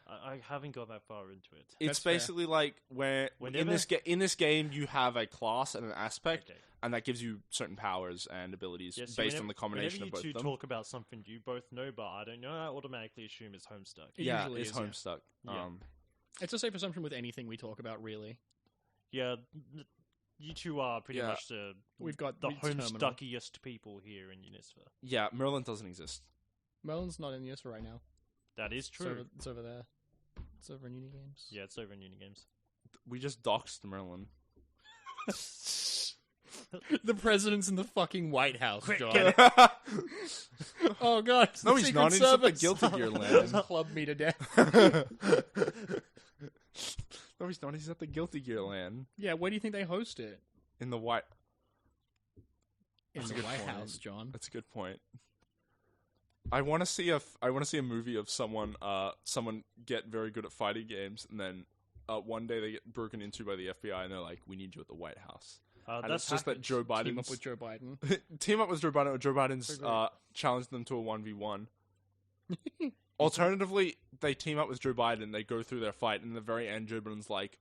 I haven't got that far into it. It's That's fair. basically like where in Whenever- this game you have a class and an aspect, Okay. and that gives you certain powers and abilities Yes, based on the combination of whenever both you of two them. talk about something you both know, but I don't know, I automatically assume it's Homestuck. It Yeah, usually it's is, yeah. Homestuck. Yeah. It's a safe assumption with anything we talk about, really. Yeah, you two are pretty Yeah. much the Terminal. Homestuckiest people here in UniSFA. Yeah, Merlin doesn't exist. Merlin's not in the US for right now. That is true. It's over there. It's over in Unigames. Yeah, it's over in Unigames. We just doxed Merlin. The president's in the fucking White House, Quick, John. get it. Oh god, it's No, the he's Secret not. He's at the Service. Guilty Gear land. Club me to death. No, he's not. He's at the Guilty Gear land Yeah, where do you think they host it? in the White. In That's the a good White point. House, John. That's a good point. I want to see a movie of someone get very good at fighting games, and then one day they get broken into by the FBI, and they're like, "We need you at the White House." And That's it's just that Joe Biden Team up with Joe Biden. team up with Joe Biden, or Joe Biden's challenged them to a 1v1. Alternatively, they team up with Joe Biden, they go through their fight, and in the very end, Joe Biden's like,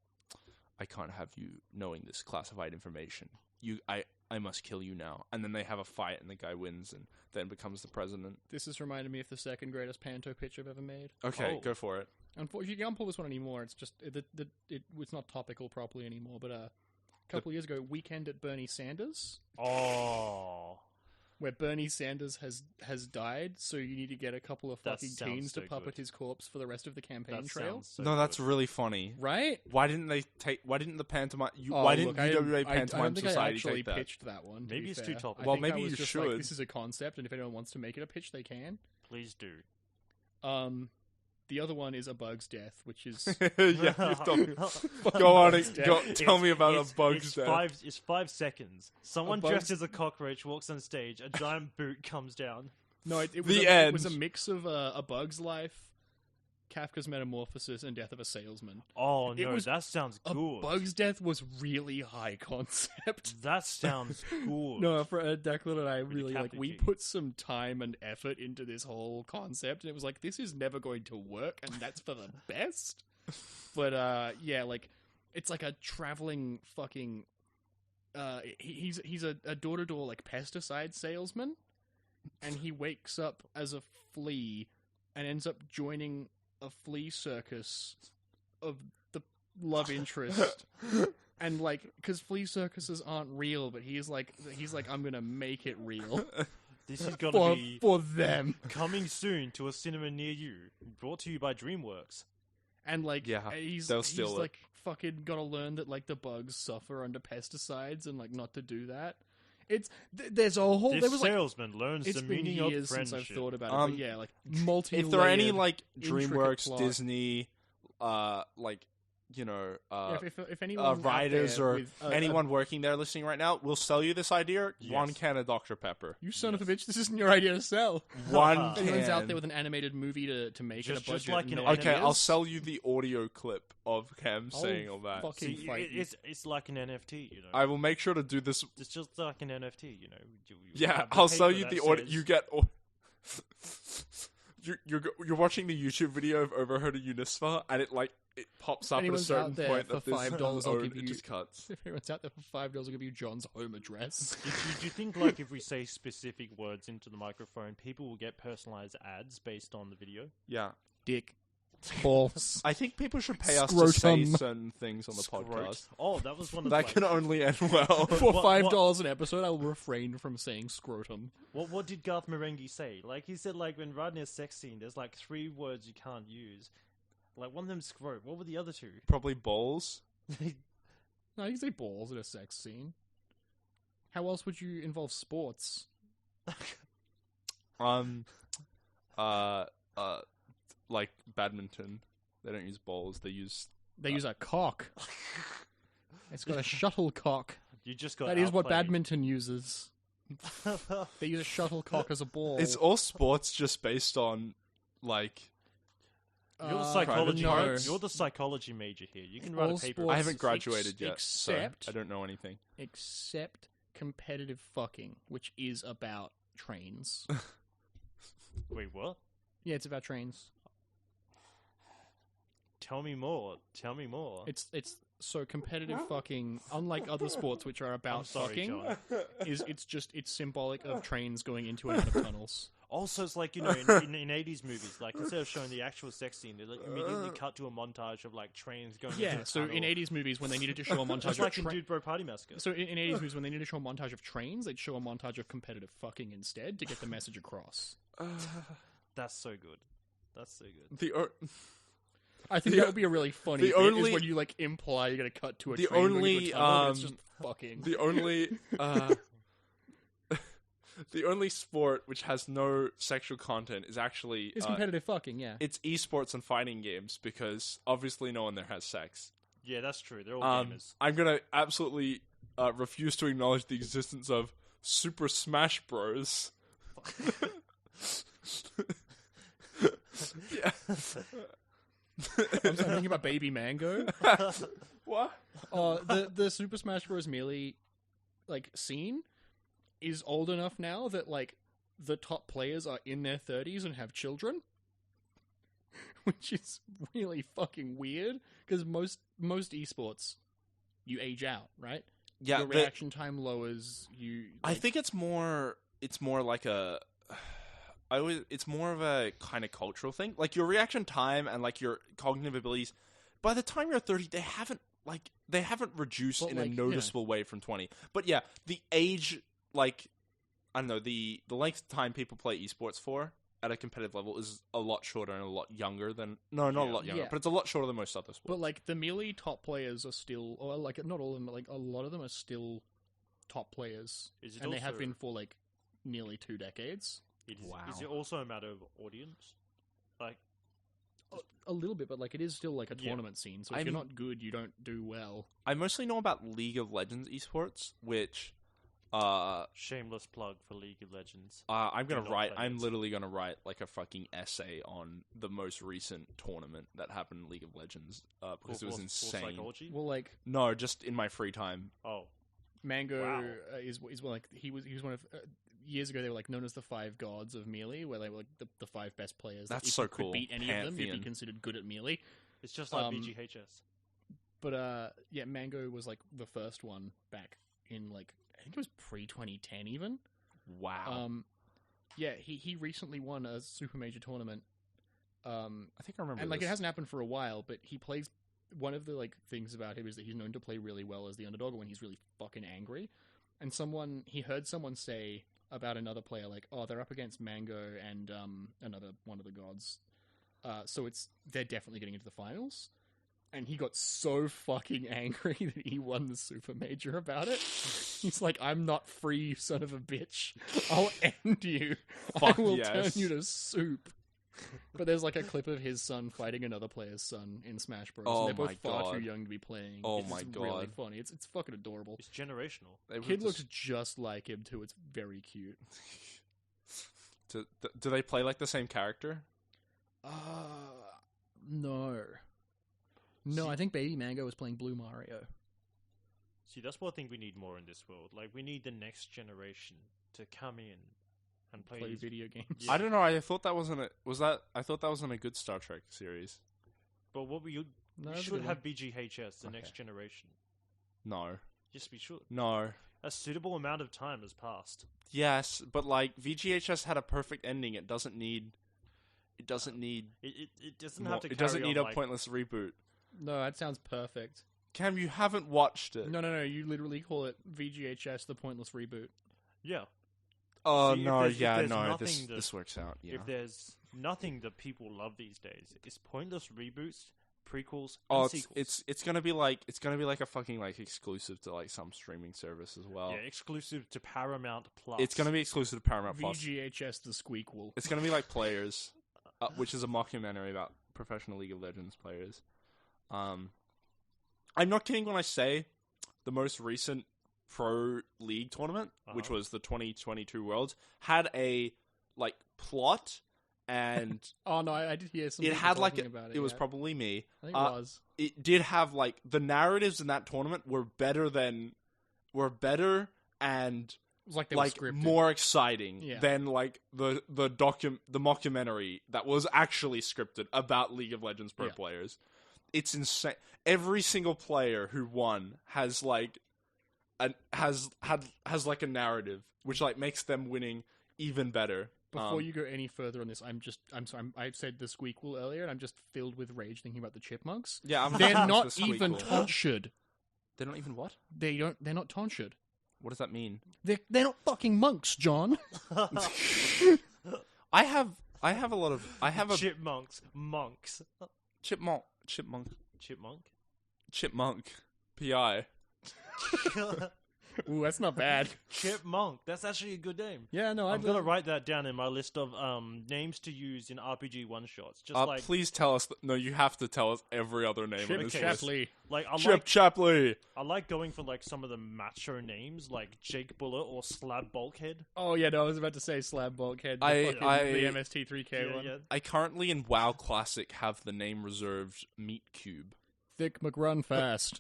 "I can't have you knowing this classified information. I must kill you now." And then they have a fight, and the guy wins, and then becomes the president. This has reminded me of the second greatest Panto pitch I've ever made. Okay, Oh. go for it. Unfortunately, you can't pull this one anymore. It's just it's not topical properly anymore. But a couple of years ago, Weekend at Bernie Sanders, Oh. where Bernie Sanders has died, so you need to get a couple of That fucking sounds teens to so puppet good. his corpse for the rest of the campaign That trail. sounds so No, that's good. really funny. Right? Why didn't the pantomime? Oh, Why didn't look, I UWA I Pantomime don't think I Society actually take that? pitched that one. Maybe be it's too fair. topical. I Well, think I maybe was you just like, should. this is a concept, and if anyone wants to make it a pitch, they can. Please do. The other one is A Bug's Death, which is Yeah, go on and tell me about It's- a bug's it's death. It's 5 seconds. Someone bug- dressed as a cockroach walks on stage. A giant boot comes down. no, it was The it was a end. mix of A Bug's Life, Kafka's Metamorphosis, and Death of a Salesman. Oh It no, was that sounds A good. Bug's Death was really high concept. That sounds good. No, for Declan and I really like we decapitating. put some time and effort into this whole concept, and it was like this is never going to work, and that's for the best. But yeah, like it's like a traveling fucking. He's a door-to-door like pesticide salesman, and he wakes up as a flea and ends up joining a flea circus of the love interest. And like, because flea circuses aren't real, but he's like, I'm gonna make it real This is gonna be for them. coming soon to a cinema near you. Brought to you by DreamWorks. And like, Yeah, he's they'll steal it. like fucking gotta learn that like the bugs suffer under pesticides and like not to do that. It's there's a whole This there was like salesman learns it's the been meaning of years since friendship. I've thought about it, but yeah, like multi. If there are any like intricate DreamWorks, plot. Disney, like Yeah, if anyone out writers there or with anyone working there listening right now, we'll sell you this idea. Yes. 1 can of Dr Pepper. you son of a bitch, this isn't your idea to sell. 1 If anyone's out can. there with an animated movie to make it a Just budget, like and an no Okay, ideas, I'll sell you the audio clip of Cam I'll saying all that. fucking See, fight you. it's like an NFT, you know. I will make sure to do this. It's just like an NFT, you know. You Yeah, have the I'll sell paper you that the audio. says- You get. You're watching the YouTube video of Overheard of UniSFA, and it pops up at a Anyone's certain out there point for that this $5, I'll give it you- just cuts. If anyone's out there for $5, I'll give you John's home address. Do you think, like, if we say specific words into the microphone, people will get personalized ads based on the video? Yeah, Dick. Balls. I think people should pay us to say Scrotum. certain things on the Scrote. podcast. Oh, that was one of That the, can only end well. For What- $5 an episode, I'll refrain from saying scrotum. What did Garth Marenghi say? Like, he said, like, when writing a sex scene, there's, like, 3 words you can't use. Like, one of them's scrote. What were the other 2? Probably balls. No, you can say balls in a sex scene. How else would you involve sports? Like badminton. They don't use balls. They use. They use a cock. It's got a shuttlecock. You just got That is what outplayed. badminton uses. They use a shuttlecock as a ball. It's all sports just based on like. You're the psychology. no. You're the psychology major here. You can write All a paper. sports- I haven't graduated yet, except- so I don't know anything. Except competitive fucking, which is about trains. Wait, what? Yeah, it's about trains. Tell me more. Tell me more. It's so competitive fucking, unlike other sports which are about I'm sorry, fucking, John. it's symbolic of trains going into and out of tunnels. Also, it's like, you know, in 80s movies, like, instead of showing the actual sex scene, they like, immediately cut to a montage of, like, trains going into Yeah, a so tunnel. in 80s movies when they needed to show a montage Just of like in Dude Bro Party Massacre. So in 80s movies when they needed to show a montage of trains, they'd show a montage of competitive fucking instead to get the message across. That's so good. That's so good. I think that would be a really funny bit, is when you like imply you're gonna cut to a train going into a tunnel, but it's just fucking. The only sport which has no sexual content is actually It's competitive fucking, yeah. It's eSports and fighting games, because obviously no one there has sex. Yeah, that's true. They're all gamers. I'm gonna absolutely refuse to acknowledge the existence of Super Smash Bros. Yeah. I'm thinking about Baby Mango. What? The Super Smash Bros. Melee like scene is old enough now that like the top players are in their 30s and have children, which is really fucking weird because most esports you age out, right? Yeah, your reaction time lowers. I think it's more like it's more of a kind of cultural thing. Like your reaction time and like your cognitive abilities, by the time you're 30, they haven't reduced in a noticeable way from 20. But yeah, the age, like, I don't know, the length of time people play esports for at a competitive level is a lot shorter and a lot younger than... No, not a lot younger, but it's a lot shorter than most other sports. But, like, the Melee top players are still... Or, like, not all of them, but, like, a lot of them are still top players. And they have been for, like, nearly 2 decades. Wow. Is it also a matter of audience? Like... A little bit, but, like, it is still, like, a tournament scene. So if you're not good, you don't do well. I mostly know about League of Legends esports, which... shameless plug for League of Legends. I'm literally gonna write like a fucking essay on the most recent tournament that happened in League of Legends because it was insane. Psychology? Well, like no, just in my free time. Oh, Mango is like he was one of years ago they were like known as the 5 gods of Melee, where they were like the 5 best players. That's if so you could cool. beat any of them, you'd be considered good at Melee. It's just like BGHS. But yeah, Mango was like the first one back in like. I think it was pre-2010 even. Wow. Yeah, he recently won a super major tournament. I think I remember. And like this. it hasn't happened for a while, but he plays. One of the like things about him is that he's known to play really well as the underdog when he's really fucking angry. And he heard someone say about another player like, "Oh, they're up against Mango and another one of the gods, so they're definitely getting into the finals." And he got so fucking angry that he won the super major about it. He's like, "I'm not free, you son of a bitch. I'll end you. I will turn you to soup." But there's like a clip of his son fighting another player's son in Smash Bros. Oh, and they're both far too young to be playing. Oh my god. It's really funny. It's fucking adorable. It's generational. The kid looks just like him too. It's very cute. Do they play like the same character? No. No, I think Baby Mango was playing Blue Mario. See, that's what I think we need more in this world. Like, we need the next generation to come in and play video games. Yeah. I don't know. I thought that wasn't I thought that wasn't a good Star Trek series. But what we should have BGHS, the next generation. No. Yes, we should. No. A suitable amount of time has passed. Yes, but like VGHS had a perfect ending. It doesn't need. It doesn't have to. It doesn't need a pointless reboot. No, that sounds perfect. Cam, you haven't watched it. No. You literally call it VGHS, the pointless reboot. Yeah. Oh, no, this works out. Yeah. If there's nothing that people love these days, it's pointless reboots, prequels, and sequels. It's gonna be like a fucking like exclusive to like some streaming service as well. Yeah, exclusive to Paramount Plus. It's gonna be exclusive to Paramount Plus. VGHS, the Squeakquel. It's gonna be like Players, which is a mockumentary about professional League of Legends players. I'm not kidding when I say the most recent Pro League tournament, which was the 2022 Worlds, had a like plot and oh no, I did hear some. It had like about it. It was probably me. I think it was. It did have like the narratives in that tournament were better and it was like they were scripted. More exciting than like the mockumentary that was actually scripted about League of Legends pro players. It's insane. Every single player who won has like has like a narrative which like makes them winning even better. Before you go any further on this, I'm sorry. I said the Squeakquel earlier, and I'm just filled with rage thinking about the chipmunks. Yeah, they're not even tonsured. They're not even what? They're not tonsured. What does that mean? They're not fucking monks, John. I have a lot of... Chipmunks. Monks. Chipmunk. P.I. Ooh, that's not bad. Chipmunk. That's actually a good name. Yeah, no, I'm gonna write that down in my list of names to use in RPG one shots. Just like Please tell us. No, you have to tell us every other name on this Chip list. Chapley. like Chip Chapley. I like going for like some of the macho names like Jake Bullet or Slab Bulkhead. Oh yeah, no, I was about to say Slab Bulkhead. The MST3K one. Yeah. I currently in WoW Classic have the name reserved Meat Cube. Thick McRun fast.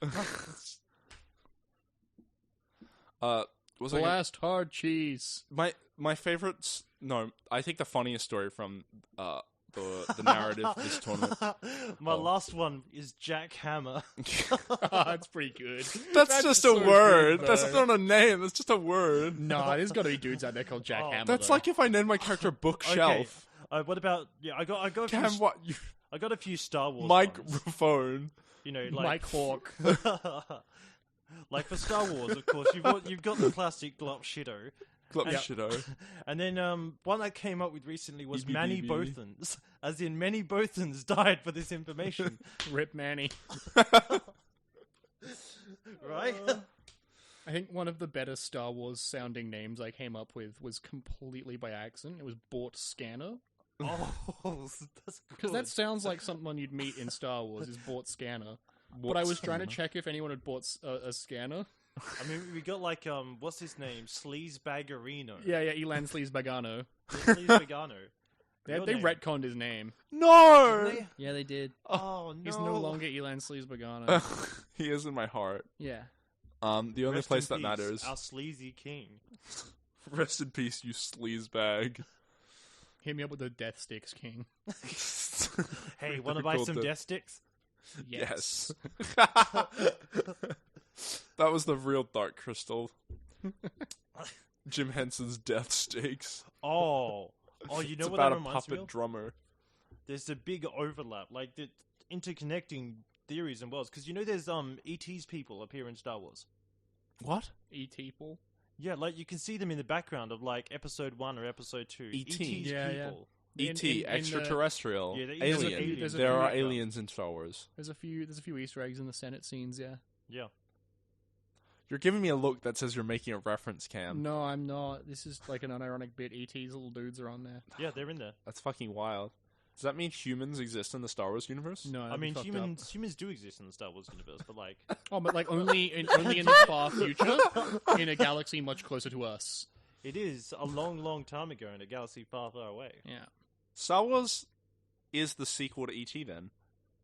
Blast hard cheese. My favorites. No, I think the funniest story from the narrative this tournament. My last one is Jack Hammer. That's pretty good. That's just so a word. good, That's not a name. That's just a word. No, there's got to be dudes out there called Jack Hammer. That's though. like if I named my character Bookshelf. Okay. What about I got a few, Cam, what? I got a few Star Wars ones. Microphone. You know, like Mike Hawk. like for Star Wars, of course, you've got the classic Glop Shido. Shitto. And then one I came up with recently was EBBB. Manny Bothans, as in many Bothans died for this information. Rip Manny. Right? I think one of the better Star Wars sounding names I came up with was completely by accident. It was Bort Scanner. Oh, that's good. Because that sounds like someone you'd meet in Star Wars, is Bort Scanner. But I was trying to check if anyone had bought a scanner. I mean, we got like, what's his name? Sleazebaggerino. Yeah, Elan Sleazebagano. Sleazebagano. They retconned his name. No! Didn't they? Yeah, they did. Oh, no. He's no longer Elan Sleazebagano. He is in my heart. Yeah. The only Rest place in that peace, matters. Our sleazy king. Rest in peace, you sleaze bag. Hit me up with the Death Sticks King. Hey, want to buy some death sticks? Yes. That was the real Dark Crystal. Jim Henson's Death Stakes. Oh, you know It's what about that a reminds me puppet of? drummer. There's a big overlap, like the interconnecting theories and worlds. Because you know, there's ET's people appear in Star Wars. What? E-People. Yeah, like you can see them in the background of like Episode 1 or Episode 2. ET. ET's Yeah, people. E.T. extraterrestrial. Yeah, the alien. aliens There are appear. aliens in Star Wars. There's a few Easter eggs in the Senate scenes, yeah. Yeah. You're giving me a look that says you're making a reference, Cam. No, I'm not. This is like an unironic bit. E.T.'s little dudes are on there. Yeah, they're in there. That's fucking wild. Does that mean humans exist in the Star Wars universe? No, I mean, fucked humans do exist in the Star Wars universe, but like... Oh, but like only in the far future, in a galaxy much closer to us. It is a long, long time ago in a galaxy far, far away. Yeah. Star Wars is the sequel to E.T. then?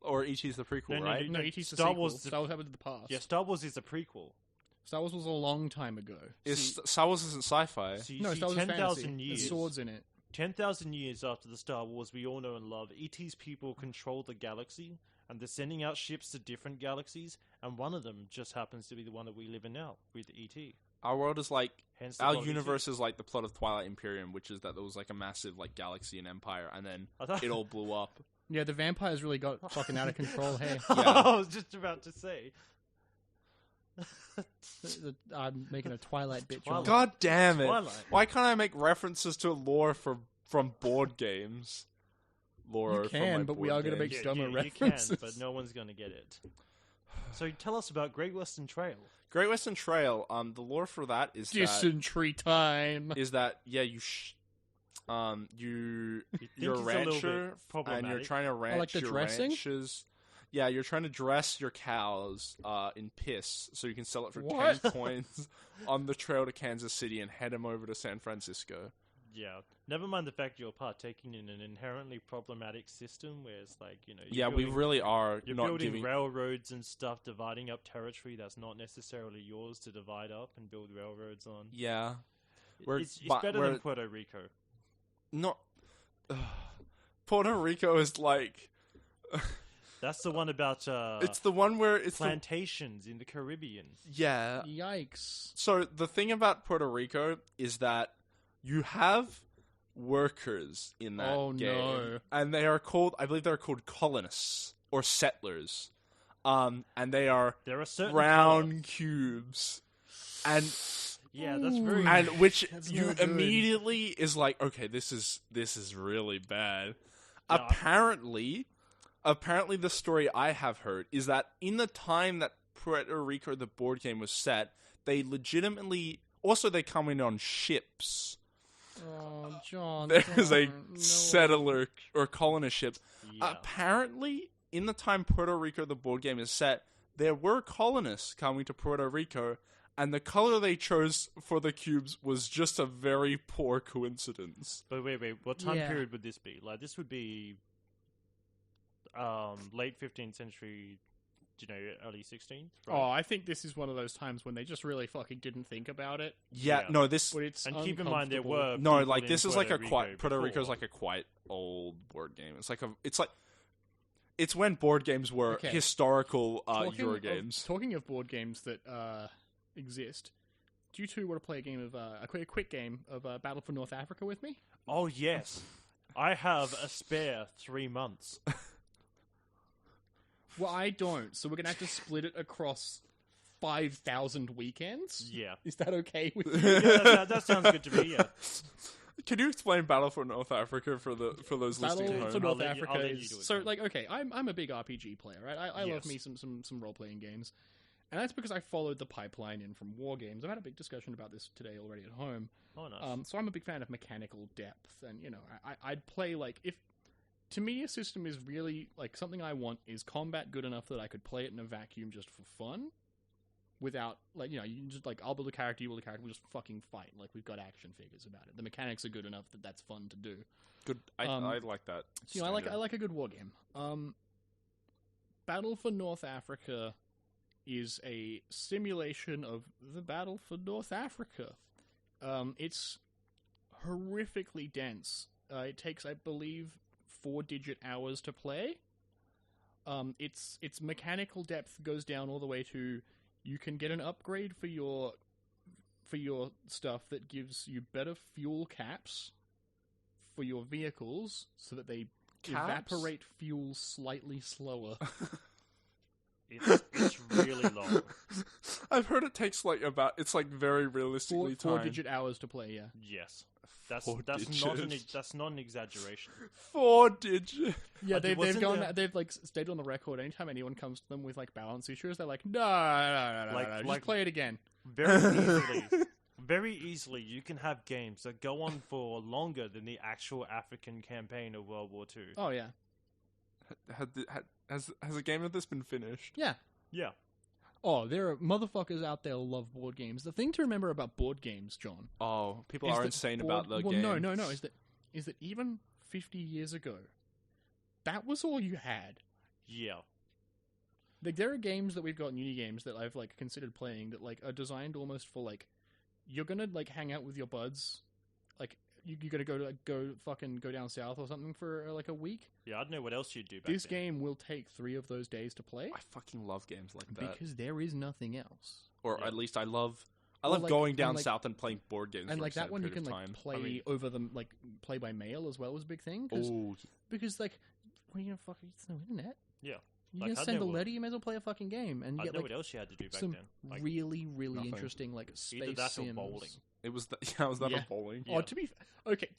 Or E.T.'s the prequel, No, right? No, E.T.'s the Star sequel. Wars- Star Wars happened in the past. Yeah, Star Wars is a prequel. Star Wars was a long time ago. Star Wars isn't sci-fi. So you No, see Star Wars is 10,000 fantasy. years... There's swords in it. 10,000 years after the Star Wars we all know and love, E.T.'s people control the galaxy, and they're sending out ships to different galaxies, and one of them just happens to be the one that we live in now, with E.T. Our world is like... Hence the Our plot of universe is like the plot of Twilight Imperium, which is that there was like a massive like galaxy and empire, and then I thought- it all blew up. Yeah, the vampires really got fucking out of control. Hey, I was just about to say. I'm making a Twilight bitch. Twilight. God damn it! Twilight. Why can't I make references to lore from board games? Lore You from can, my but we board are gonna games. make dumber you can, references. but no one's going to get it. So tell us about Great Western Trail. Great Western Trail. The lore for that is Dysentery time. yeah you're a it's a little rancher bit problematic. and you're trying to ranch like the your dressing? ranches. Yeah, you're trying to dress your cows in piss so you can sell it for What? 10 coins on the trail to Kansas City and head them over to San Francisco. Yeah. Never mind the fact you're partaking in an inherently problematic system where it's like, you know... Yeah, we really are You're not building giving... railroads and stuff, dividing up territory that's not necessarily yours to divide up and build railroads on. Yeah. It's but better we're than Puerto Rico. not... Puerto Rico is like... That's the one about it's the one where it's plantations in the Caribbean. Yeah. Yikes. So the thing about Puerto Rico is that you have workers in that game. No. And they are called, I believe they're called colonists or settlers. And they are There are certain round colors. cubes. And Yeah, that's very... and which That's you not good. immediately is like, okay, this is really bad. Yeah. Apparently, apparently the story I have heard is that in the time that Puerto Rico, the board game, was set, they legitimately... Also, they come in on ships. Oh, John. There's a no. settler or colonist ship. Yeah. Apparently, in the time Puerto Rico, the board game, is set, there were colonists coming to Puerto Rico, and the color they chose for the cubes was just a very poor coincidence. But wait, what time Yeah. period would this be? Like, this would be late 15th century, early 16th, right? Oh, I think this is one of those times when they just really fucking didn't think about it. Yeah, Yeah. no, this... But it's And keep in mind, there uncomfortable. were No, people like, in this is like a Puerto quite... Rico Puerto Rico's before. like a quite old board game. It's when board games were Okay. historical Talking Euro of- games. Talking of board games that exist, do you two want to play a game of a quick game of Battle for North Africa with me? Oh, yes. I have a spare 3 months. Well, I don't, so we're gonna have to split it across 5,000 weekends. Yeah. Is that okay with you? Yeah, that sounds good to me, yeah. Can you explain Battle for North Africa for those listening Battle at for home? North I'll let you Africa do is it, so Tom. like okay. I'm a big RPG player, right? I love Yes. me some role playing games, and that's because I followed the pipeline in from war games. I've had a big discussion about this today already at home. Oh, nice. So I'm a big fan of mechanical depth, and I'd play like if to me a system is really like something I want is combat good enough that I could play it in a vacuum just for fun. Without, like, you can just, like, I'll build a character, you build a character, we'll just fucking fight. Like, we've got action figures about it. The mechanics are good enough that that's fun to do. Good. I like that. I standard. like a good war game. Battle for North Africa is a simulation of the Battle for North Africa. It's horrifically dense. It takes, I believe, 4-digit hours to play. Its mechanical depth goes down all the way to you can get an upgrade for your stuff that gives you better fuel caps for your vehicles so that they Caps? evaporate fuel slightly slower. It's really long. I've heard it takes it's very realistically timed. 4-digit hours to play, yeah. Yes. That's 4 digits. that's not an exaggeration. 4-digit. Yeah, they've wasn't gone. there- They've like stayed on the record. Anytime anyone comes to them with like balance issues, they're like, no, just Like- play it again. Very easily, you can have games that go on for longer than the actual African campaign of World War II. Oh yeah, Has a game of this been finished? yeah. Yeah. Oh, there are motherfuckers out there who love board games. The thing to remember about board games, John, Oh, people is are that insane board- about the well, game. No. Is that even 50 years ago, that was all you had. Yeah. Like there are games that we've got uni games that I've like considered playing that like are designed almost for like you're gonna like hang out with your buds, like you're gonna go down south or something for like a week. Yeah, I don't know what else you'd do back This then. game will take 3 of those days to play I fucking love games like that. because there is nothing else. Or Yeah. at least I love like- going and, down like- south and playing board games. And for like an that one, you can extended like period of play time. over them, like play by mail as well as a big thing. Oh, Because like, what are you gonna fucking? It's no internet. Yeah. You Like, gonna I send a know what- letter? You may as well play a fucking game and I get don't know like what else you had to do back some then. Like, really nothing. interesting like space either that or sims. bowling. it was was that Yeah. a bowling? Yeah. Oh, to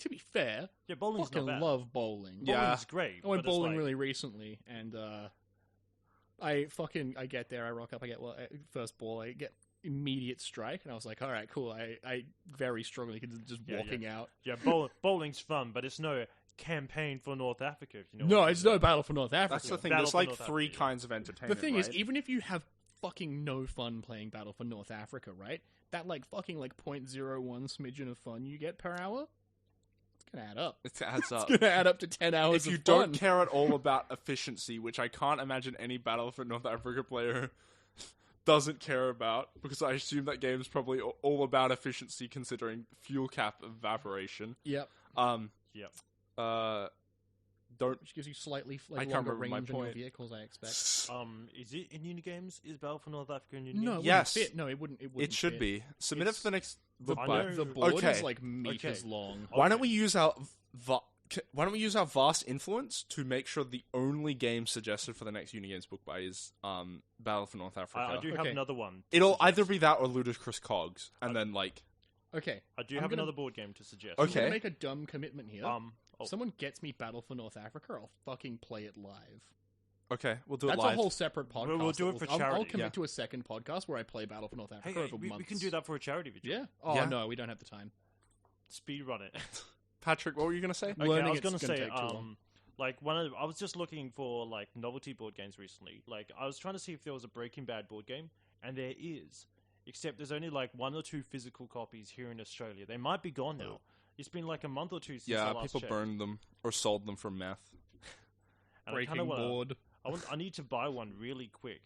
be fair, Yeah, bowling's fucking not bad. love bowling. Yeah. Bowling's great. I went but it's bowling like- really recently, and I get there, I rock up, I get first ball, I get immediate strike, and I was like, all right, cool. I very strongly consider just Yeah, walking out. Yeah, bowling's fun, but it's no campaign for North Africa. If you know. No, what I it's mean. no Battle for North Africa. That's the thing. Battle There's for like North 3 Africa. kinds of The entertainment. thing is, right? even if you have fucking no fun playing Battle for North Africa, right? That like fucking like 0.01 smidgen of fun you get per hour, it's gonna add up. it adds up. It's gonna add up to 10 hours If you of don't fun. care at all about efficiency, which I can't imagine any Battle for North Africa player doesn't care about, because I assume that game's probably all about efficiency, considering fuel cap evaporation. Yep. Yep. Don't. Which gives you slightly I like can't longer remember my range on your point. vehicles, I expect. Is it in Unigames? Is Battle for North Africa in Unigames? No, it Yes. wouldn't fit. No, it wouldn't. It wouldn't. It should fit. be. Submit it It's- for the next. The, I bo- know- the board Okay. is like meters Okay. long. Why don't we use our vast influence to make sure the only game suggested for the next Unigames book buy is Battle for North Africa? I do have Okay. another one. to It'll suggest. either be that or Ludicrous Cogs, and then like Okay. I do I'm have gonna- another board game to suggest. I'm Okay. gonna make a dumb commitment here. Oh. If someone gets me Battle for North Africa, I'll fucking play it live. Okay, we'll do it That's live. a whole separate podcast. We'll do it for I'll charity. commit to a second podcast where I play Battle for North Africa over we months. can do that for a charity video. Yeah. Oh Yeah. no, we don't have the time. Speed run it. Patrick, what were you going to say? Okay, Learning I was it's gonna gonna say, take too long. like I was just looking for like novelty board games recently. Like I was trying to see if there was a Breaking Bad board game, and there is. Except there's only like 1 or 2 physical copies here in Australia. They might be gone now. It's been like a month or 2 since I last people checked. burned them or sold them for meth. And Breaking I kinda wanna, board. I need to buy one really quick.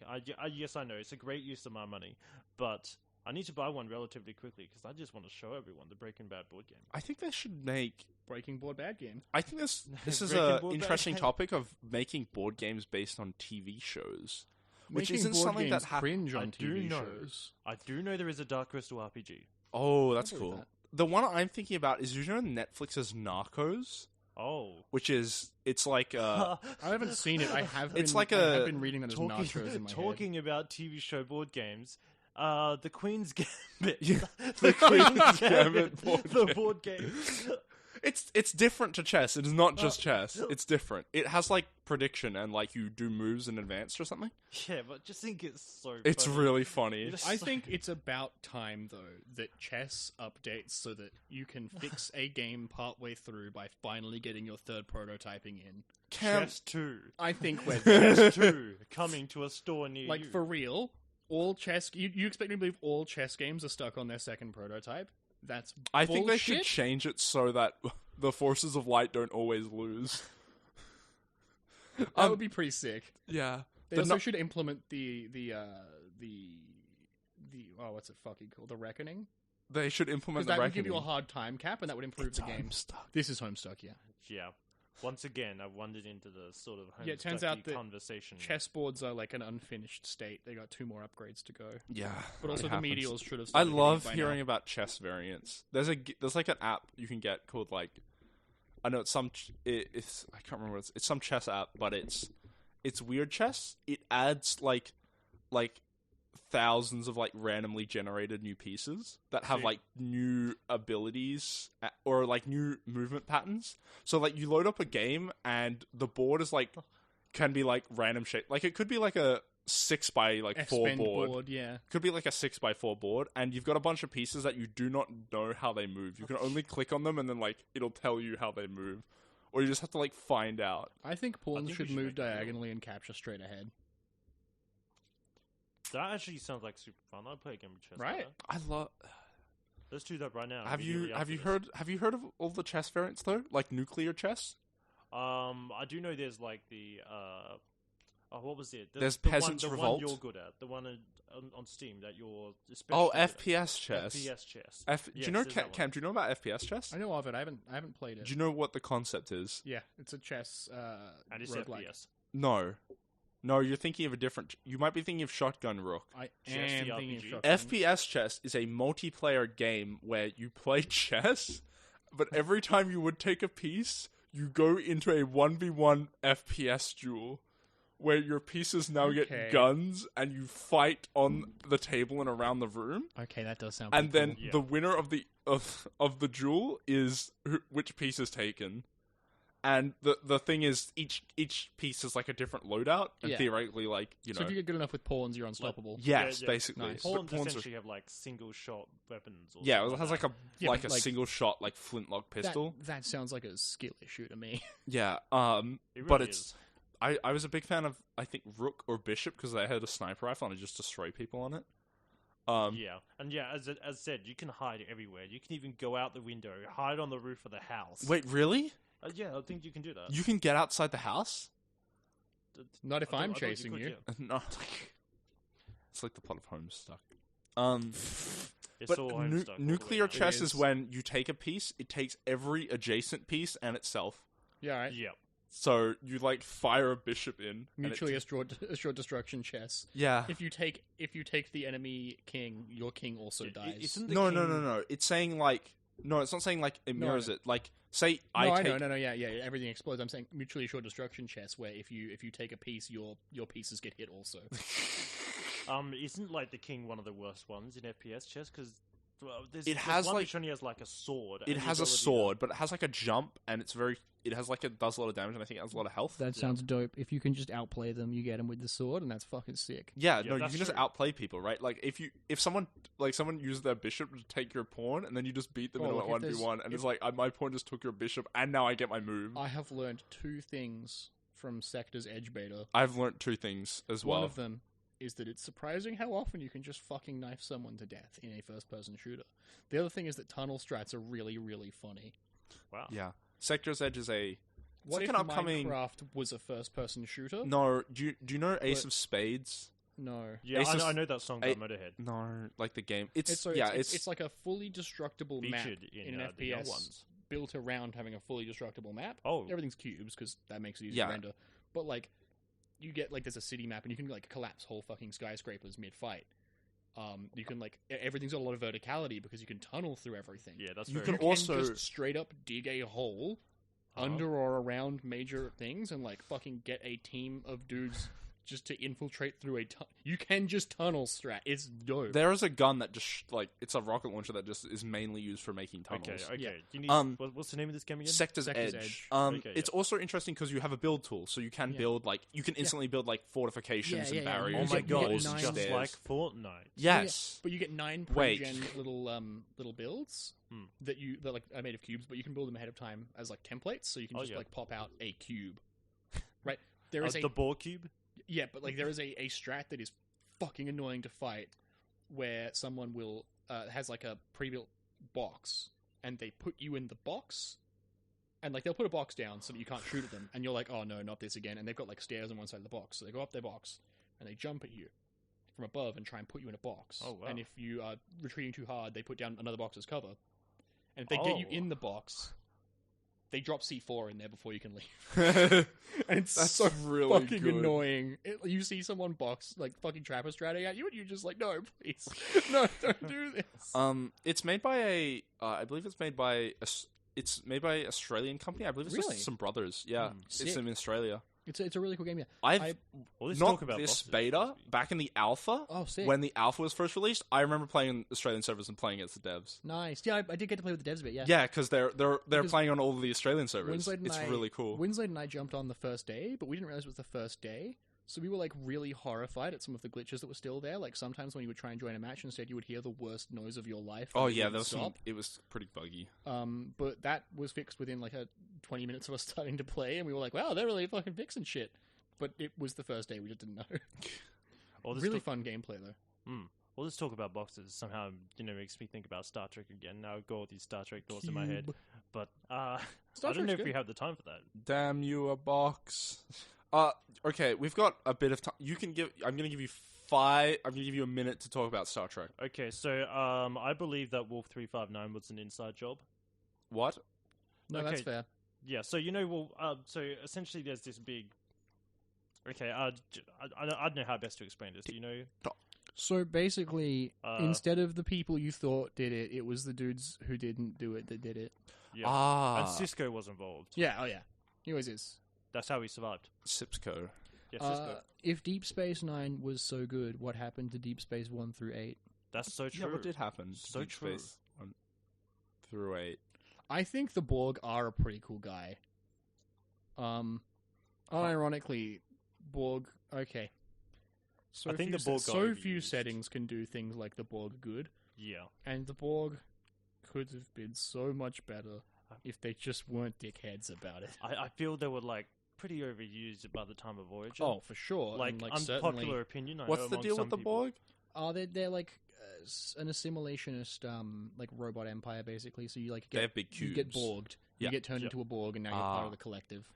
Yes, I know it's a great use of my money, but I need to buy one relatively quickly because I just want to show everyone the Breaking Bad board game. I think they should make. Breaking board bad game. I think this is Breaking an board interesting bad- topic of making board games based on TV shows, which Making isn't board something games that happens. cringe on I do TV know. shows. I do know there is a Dark Crystal RPG. Oh, that's I believe cool. that. The one I'm thinking about is Netflix's Narcos, Oh, which it's like I haven't seen it. I have. It's been, like I a- have been reading that as nachos in my head. talking about TV show board games. The Queen's Gambit. Yeah, the Queen's Gambit board the game. board game. It's different to chess. It is not just chess. It's different. It has like prediction and like you do moves in advance or something. Yeah, but just think it's so. It's funny. really funny. It's I so- think it's about time, though, that chess updates so that you can fix a game partway through by finally getting your third prototyping in. Chess 2. I think we're there. Chess 2 coming to a store near Like, you. for real, all chess... You expect me to believe all chess games are stuck on their second prototype? That's I think they should bullshit. change it so that the forces of light don't always lose. That would be pretty sick. Yeah. They also should implement the what's it fucking called? The Reckoning? They should implement Because the that would give reckoning. you a hard time cap, and that would improve It's the game. Homestuck. This is Homestuck, yeah. Yeah. Once again, I've wandered into the sort of Yeah, it turns out that conversation. Chessboards are like an unfinished state. They got 2 more upgrades to go. Yeah, But also it the happens. Meteors should have. I started love by hearing now. about chess variants. There's like an app you can get called like, I know it's it's I can't remember what it's some chess app, but it's weird chess. It adds like thousands of like randomly generated new pieces that have Sick. like new abilities or like new movement patterns. So like you load up a game and the board is like can be like random shape. Like it could be like a 6x4 F-spend board. yeah. Could be like a 6x4 board, and you've got a bunch of pieces that you do not know how they move. You can only click on them, and then like it'll tell you how they move, or you just have to like find out. I think pawns think should we should move make it real. diagonally and capture straight ahead. That actually sounds like super fun. I'd play a game of chess. Right. With that. I love. Let's do that right now. Have you immediately after this. heard of all the chess variants though? Like nuclear chess. I do know there's like the what was it? There's the Peasants one, the Revolt. one you're good at. The one on Steam that you're especially Oh, good at. FPS chess. FPS chess. Do Yes, you know there's that Cam? one. Do you know about FPS chess? I know of it. I haven't played it. Do you know what the concept is? Yeah, it's a chess. And it's roguelike. FPS. No, you're thinking of a different. You might be thinking of Shotgun Rook. I Chess am the thinking of RPG. Shotgun. FPS chess is a multiplayer game where you play chess, but every time you would take a piece, you go into a 1v1 FPS duel where your pieces now Okay. get guns and you fight on the table and around the room. Okay, that does sound. And pretty then Yeah. the winner of the duel is which piece is taken. And the thing is, each piece is like a different loadout, and Yeah. theoretically, like cool. So if you get good enough with pawns, you're unstoppable. yes, Yeah. basically. Nice. But Pawns pawns are- essentially have like single shot weapons. Or yeah, something it has that. like a Yeah, like but, a like, single shot like flintlock pistol. That sounds like a skill issue to me. Yeah, It but really it's is. I was a big fan of I think Rook or Bishop because they had a sniper rifle and I just destroy people on it. Yeah, and yeah, as said, you can hide everywhere. You can even go out the window, hide on the roof of the house. Wait, really? Yeah, I think you can do that. You can get outside the house? Not if I I'm thought you chasing could, you. yeah. No. It's like the plot of Homestuck. It's But all Homestuck all the way nuclear down. chess It is is. when you take a piece, it takes every adjacent piece and itself. Yeah, right. Yeah. So you like fire a bishop in. and Mutually it- assured destruction chess. Yeah. If you take the enemy king, your king also dies. Isn't the No, king... no. It's saying like no, it's not saying like it No, mirrors no. it. Like say No, I take know, yeah, everything explodes. I'm saying mutually assured destruction chess, where if you take a piece, your pieces get hit also. Isn't like the king one of the worst ones in FPS chess? Because It has, one like- which only has like a sword. It and the has a ability sword, but it has like a jump, and it has like it does a lot of damage, and I think it has a lot of health. That sounds dope. If you can just outplay them, you get them with the sword, and that's fucking sick. Yeah, Yeah, no, you that's can just true. outplay people, right? Like if someone uses their bishop to take your pawn, and then you just beat them Oh, in a look, if 1v1, and it's like my pawn just took your bishop, and now I get my move. I have learned 2 things from Sector's Edge beta. I've learnt 2 things as well. One of them is that it's surprising how often you can just fucking knife someone to death in a first-person shooter. The other thing is that tunnel strats are really, really funny. Wow. Yeah, Sector's Edge is a. What like if an upcoming. Minecraft was a first-person shooter? No, do you know Ace of Spades? No. Yeah, Ace of- I know that song by Motorhead. No, like the game. It's It's like a fully destructible map Featured in an the young FPS ones. built around having a fully destructible map. Oh. Everything's cubes because that makes it easy Yeah. to render. But like, you get like there's a city map and you can like collapse whole fucking skyscrapers mid-fight. You can like everything's got a lot of verticality because you can tunnel through everything. Yeah, that's You very can You cool. can also- just straight up dig a hole Uh-huh. under or around major things and like fucking get a team of dudes just to infiltrate through you can just tunnel strat. It's dope. There is a gun that just it's a rocket launcher that just is mainly used for making tunnels. Okay. Yeah. You need, what's the name of this game again? Sector's Sector's Edge. Edge. Okay, It's also interesting because you have a build tool, so you can Yeah. build you can instantly build fortifications Yeah, and yeah, yeah. barriers. Oh You my get- and god, you it's get walls nine and just stairs. like Fortnite. Yes. But you get 9 Wait. pre-gen little builds that are made of cubes, but you can build them ahead of time as like templates, so you can Oh, just yeah. pop out a cube. Right? There is The ball cube? yeah, but like there is a strat that is fucking annoying to fight, where someone will has like a pre-built box, and they put you in the box, and like they'll put a box down so that you can't shoot at them, and you're like, oh no, not this again, and they've got like stairs on one side of the box, so they go up their box and they jump at you from above and try and put you in a box. Oh, wow. And if you are retreating too hard, they put down another box as cover, and if they get you in the box, they drop C4 in there before you can leave. And it's That's so really fucking good. annoying. You see someone box like fucking trapper stratting at you, and you're just like, no, please, no, don't do this. It's made by I believe it's made by it's made by an Australian company. I believe it's Really? just some brothers. Yeah, it's sick. in Australia. It's a really cool game. Yeah, Well, let's Not talk about this boxes. beta, back in the alpha. Oh, sick. When the alpha was first released, I remember playing on Australian servers and playing against the devs. nice. Yeah, I did get to play with the devs a bit. Yeah, Yeah, because they're Because playing on all of the Australian servers. Winslade and It's I- really cool. Winslade and I jumped on the first day, but we didn't realize it was the first day. So we were like really horrified at some of the glitches that were still there. Like sometimes when you would try and join a match, instead you would hear the worst noise of your life. Oh and it yeah, wouldn't there was stop. it was pretty buggy. But that was fixed within like 20 minutes of us starting to play, and we were like, wow, they're really fucking fixing shit. But it was the first day, we just didn't know. Well, Really fun gameplay though. Well, let's talk about boxes. Somehow, makes me think about Star Trek again. Now I've got all these Star Trek thoughts in my head. Cube. But I Star don't know Trek's if we good. have the time for that. Damn you, a box. Okay, we've got a bit of time. I'm gonna give you 5. I'm gonna give you a minute to talk about Star Trek. Okay, so I believe that Wolf 359 was an inside job. What? No, that's Okay. fair. Yeah, so so essentially there's this big. Okay, I don't know how best to explain this. Do you know? So basically, Uh, instead of the people you thought did it, it was the dudes who didn't do it that did it. Yeah, and Cisco was involved. Yeah, oh yeah. He always is. That's how he survived. Sipsco. Yeah, Cisco. If Deep Space Nine was so good, what happened to Deep Space 1 through 8? That's so true. Yeah, what did happen? to So Deep true. Space 1 through 8. I think the Borg are a pretty cool guy. Unironically, Borg. Okay. So I think few the Borg so are few overused. settings can do things like the Borg good, Yeah. and the Borg could have been so much better if they just weren't dickheads about it. I feel they were like pretty overused by the time of Voyager. Oh, for sure. like, and, unpopular certainly, opinion. I What's know the among deal some with the people. Borg? they're like an assimilationist, like robot empire, basically. So you like They get have big you get cubes. Borged, Yeah. you get turned Yeah. into a Borg, and now you're part of the collective.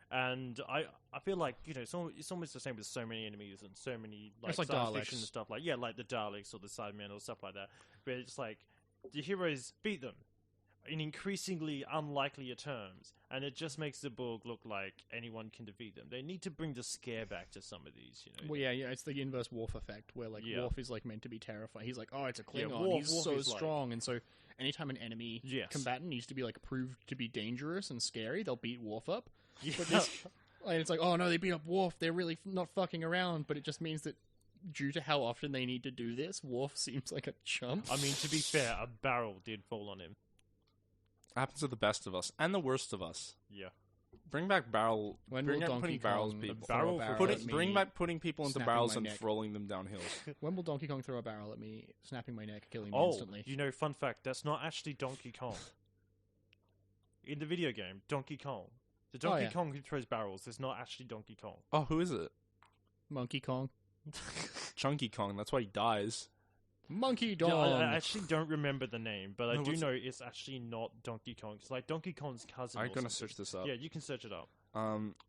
And I feel like it's almost the same with so many enemies and so many It's like like science Daleks. fiction and stuff like like the Daleks or the Cybermen or stuff like that. But it's like the heroes beat them in increasingly unlikelier terms, and it just makes the Borg look like anyone can defeat them. They need to bring the scare back to some of these. Well, yeah, it's the inverse Worf effect, where like Yeah. Worf is like meant to be terrifying. He's like, oh, it's a Yeah, Klingon. Worf He's so is like- strong, and so anytime an enemy Yes. combatant needs to be like proved to be dangerous and scary, they'll beat Worf up. Yeah. But this, and it's like, oh no, they beat up Worf. They're really not fucking around. But it just means that due to how often they need to do this, Worf seems like a chump. I mean, to be fair, a barrel did fall on him. Happens to the best of us and the worst of us. Yeah. Bring back barrel. When bring will back putting Donkey barrels Kong people. throw a barrel at me, Bring back putting people into snapping barrels my and neck? throwing them down hills. When will Donkey Kong throw a barrel at me, snapping my neck, killing me Oh, instantly? you know, fun fact, that's not actually Donkey Kong. In the video game, Donkey Kong. The Donkey yeah. Kong who throws barrels is not actually Donkey Kong. Oh, who is it? Monkey Kong. Chunky Kong. That's why he dies. Monkey Yeah, Dong. I actually don't remember the name, but I No, do what's- know it's actually not Donkey Kong. It's like Donkey Kong's cousin. I'm or gonna something. search this up. Yeah, you can search it up.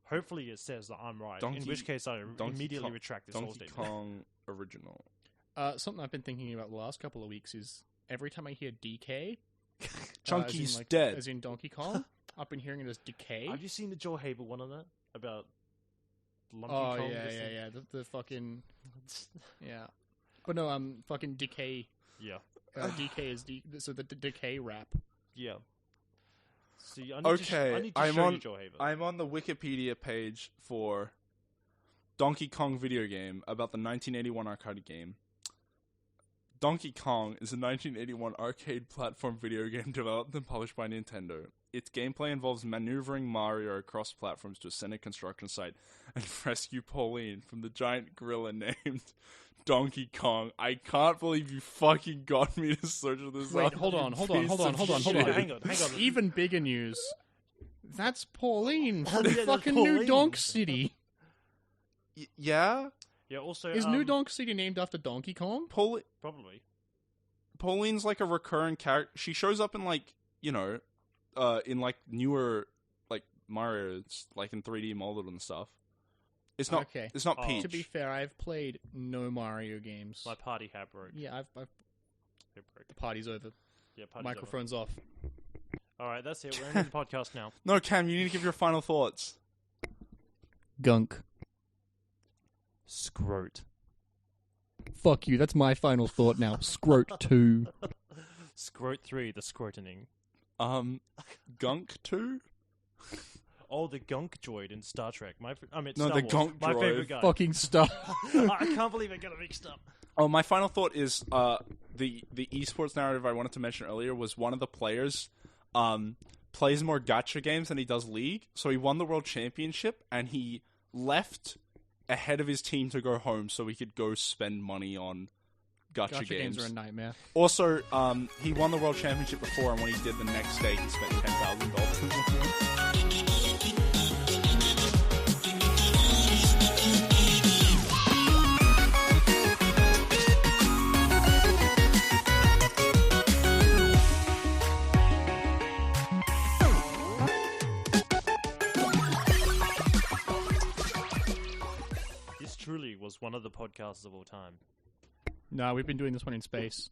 Hopefully it says that I'm right. Donkey- in which case, I immediately Kong- retract this whole Donkey statement. Kong original. Something I've been thinking about the last couple of weeks is every time I hear DK, Chunky's as in, like, dead. as in Donkey Kong, I've been hearing it as decay. Have you seen the Joel Haber one on that about Lumpy Oh Kong? yeah. The fucking yeah. But no, fucking decay. Yeah. DK is so the decay rap. Yeah. See, I need Okay, I need to I'm show on- you Joel Haber. I'm on the Wikipedia page for Donkey Kong video game about the 1981 arcade game. Donkey Kong is a 1981 arcade platform video game developed and published by Nintendo. Its gameplay involves maneuvering Mario across platforms to ascend a construction site and rescue Pauline from the giant gorilla named Donkey Kong. I can't believe you fucking got me to search this Wait, up. hold on. Shit, hang on. Even bigger news. That's Pauline from Yeah, that's fucking New Pauline. Donk City. Yeah? Yeah, also... Is New Donk City named after Donkey Kong? Probably. Pauline's like a recurring character. She shows up in like, you know, in like newer like Mario, it's like in 3D molded and stuff. It's not. Okay. It's not Oh. Peach. To be fair, I've played no Mario games. My party hat broke. Yeah, I've It broke. the party's over. Yeah, party's Microphone's off. over. Alright, that's it. We're ending the podcast now. No, Cam, you need to give your final thoughts. Gunk. Scrote. Fuck you. That's my final thought now. Scrote 2. Scrote 3, the scrotening. Gunk 2? Oh, the Gunk droid in Star Trek. No, Star the Wars. Gunk My droid. favorite guy. Fucking stuff. I can't believe I got it mixed up. Oh, my final thought is the eSports narrative I wanted to mention earlier was one of the players plays more gacha games than he does League. So he won the World Championship and he left ahead of his team to go home so he could go spend money on gacha Games are a nightmare. Also, he won the World Championship before, and when he did the next day, he spent $10,000. This truly was one of the podcasts of all time. No, we've been doing this one in space.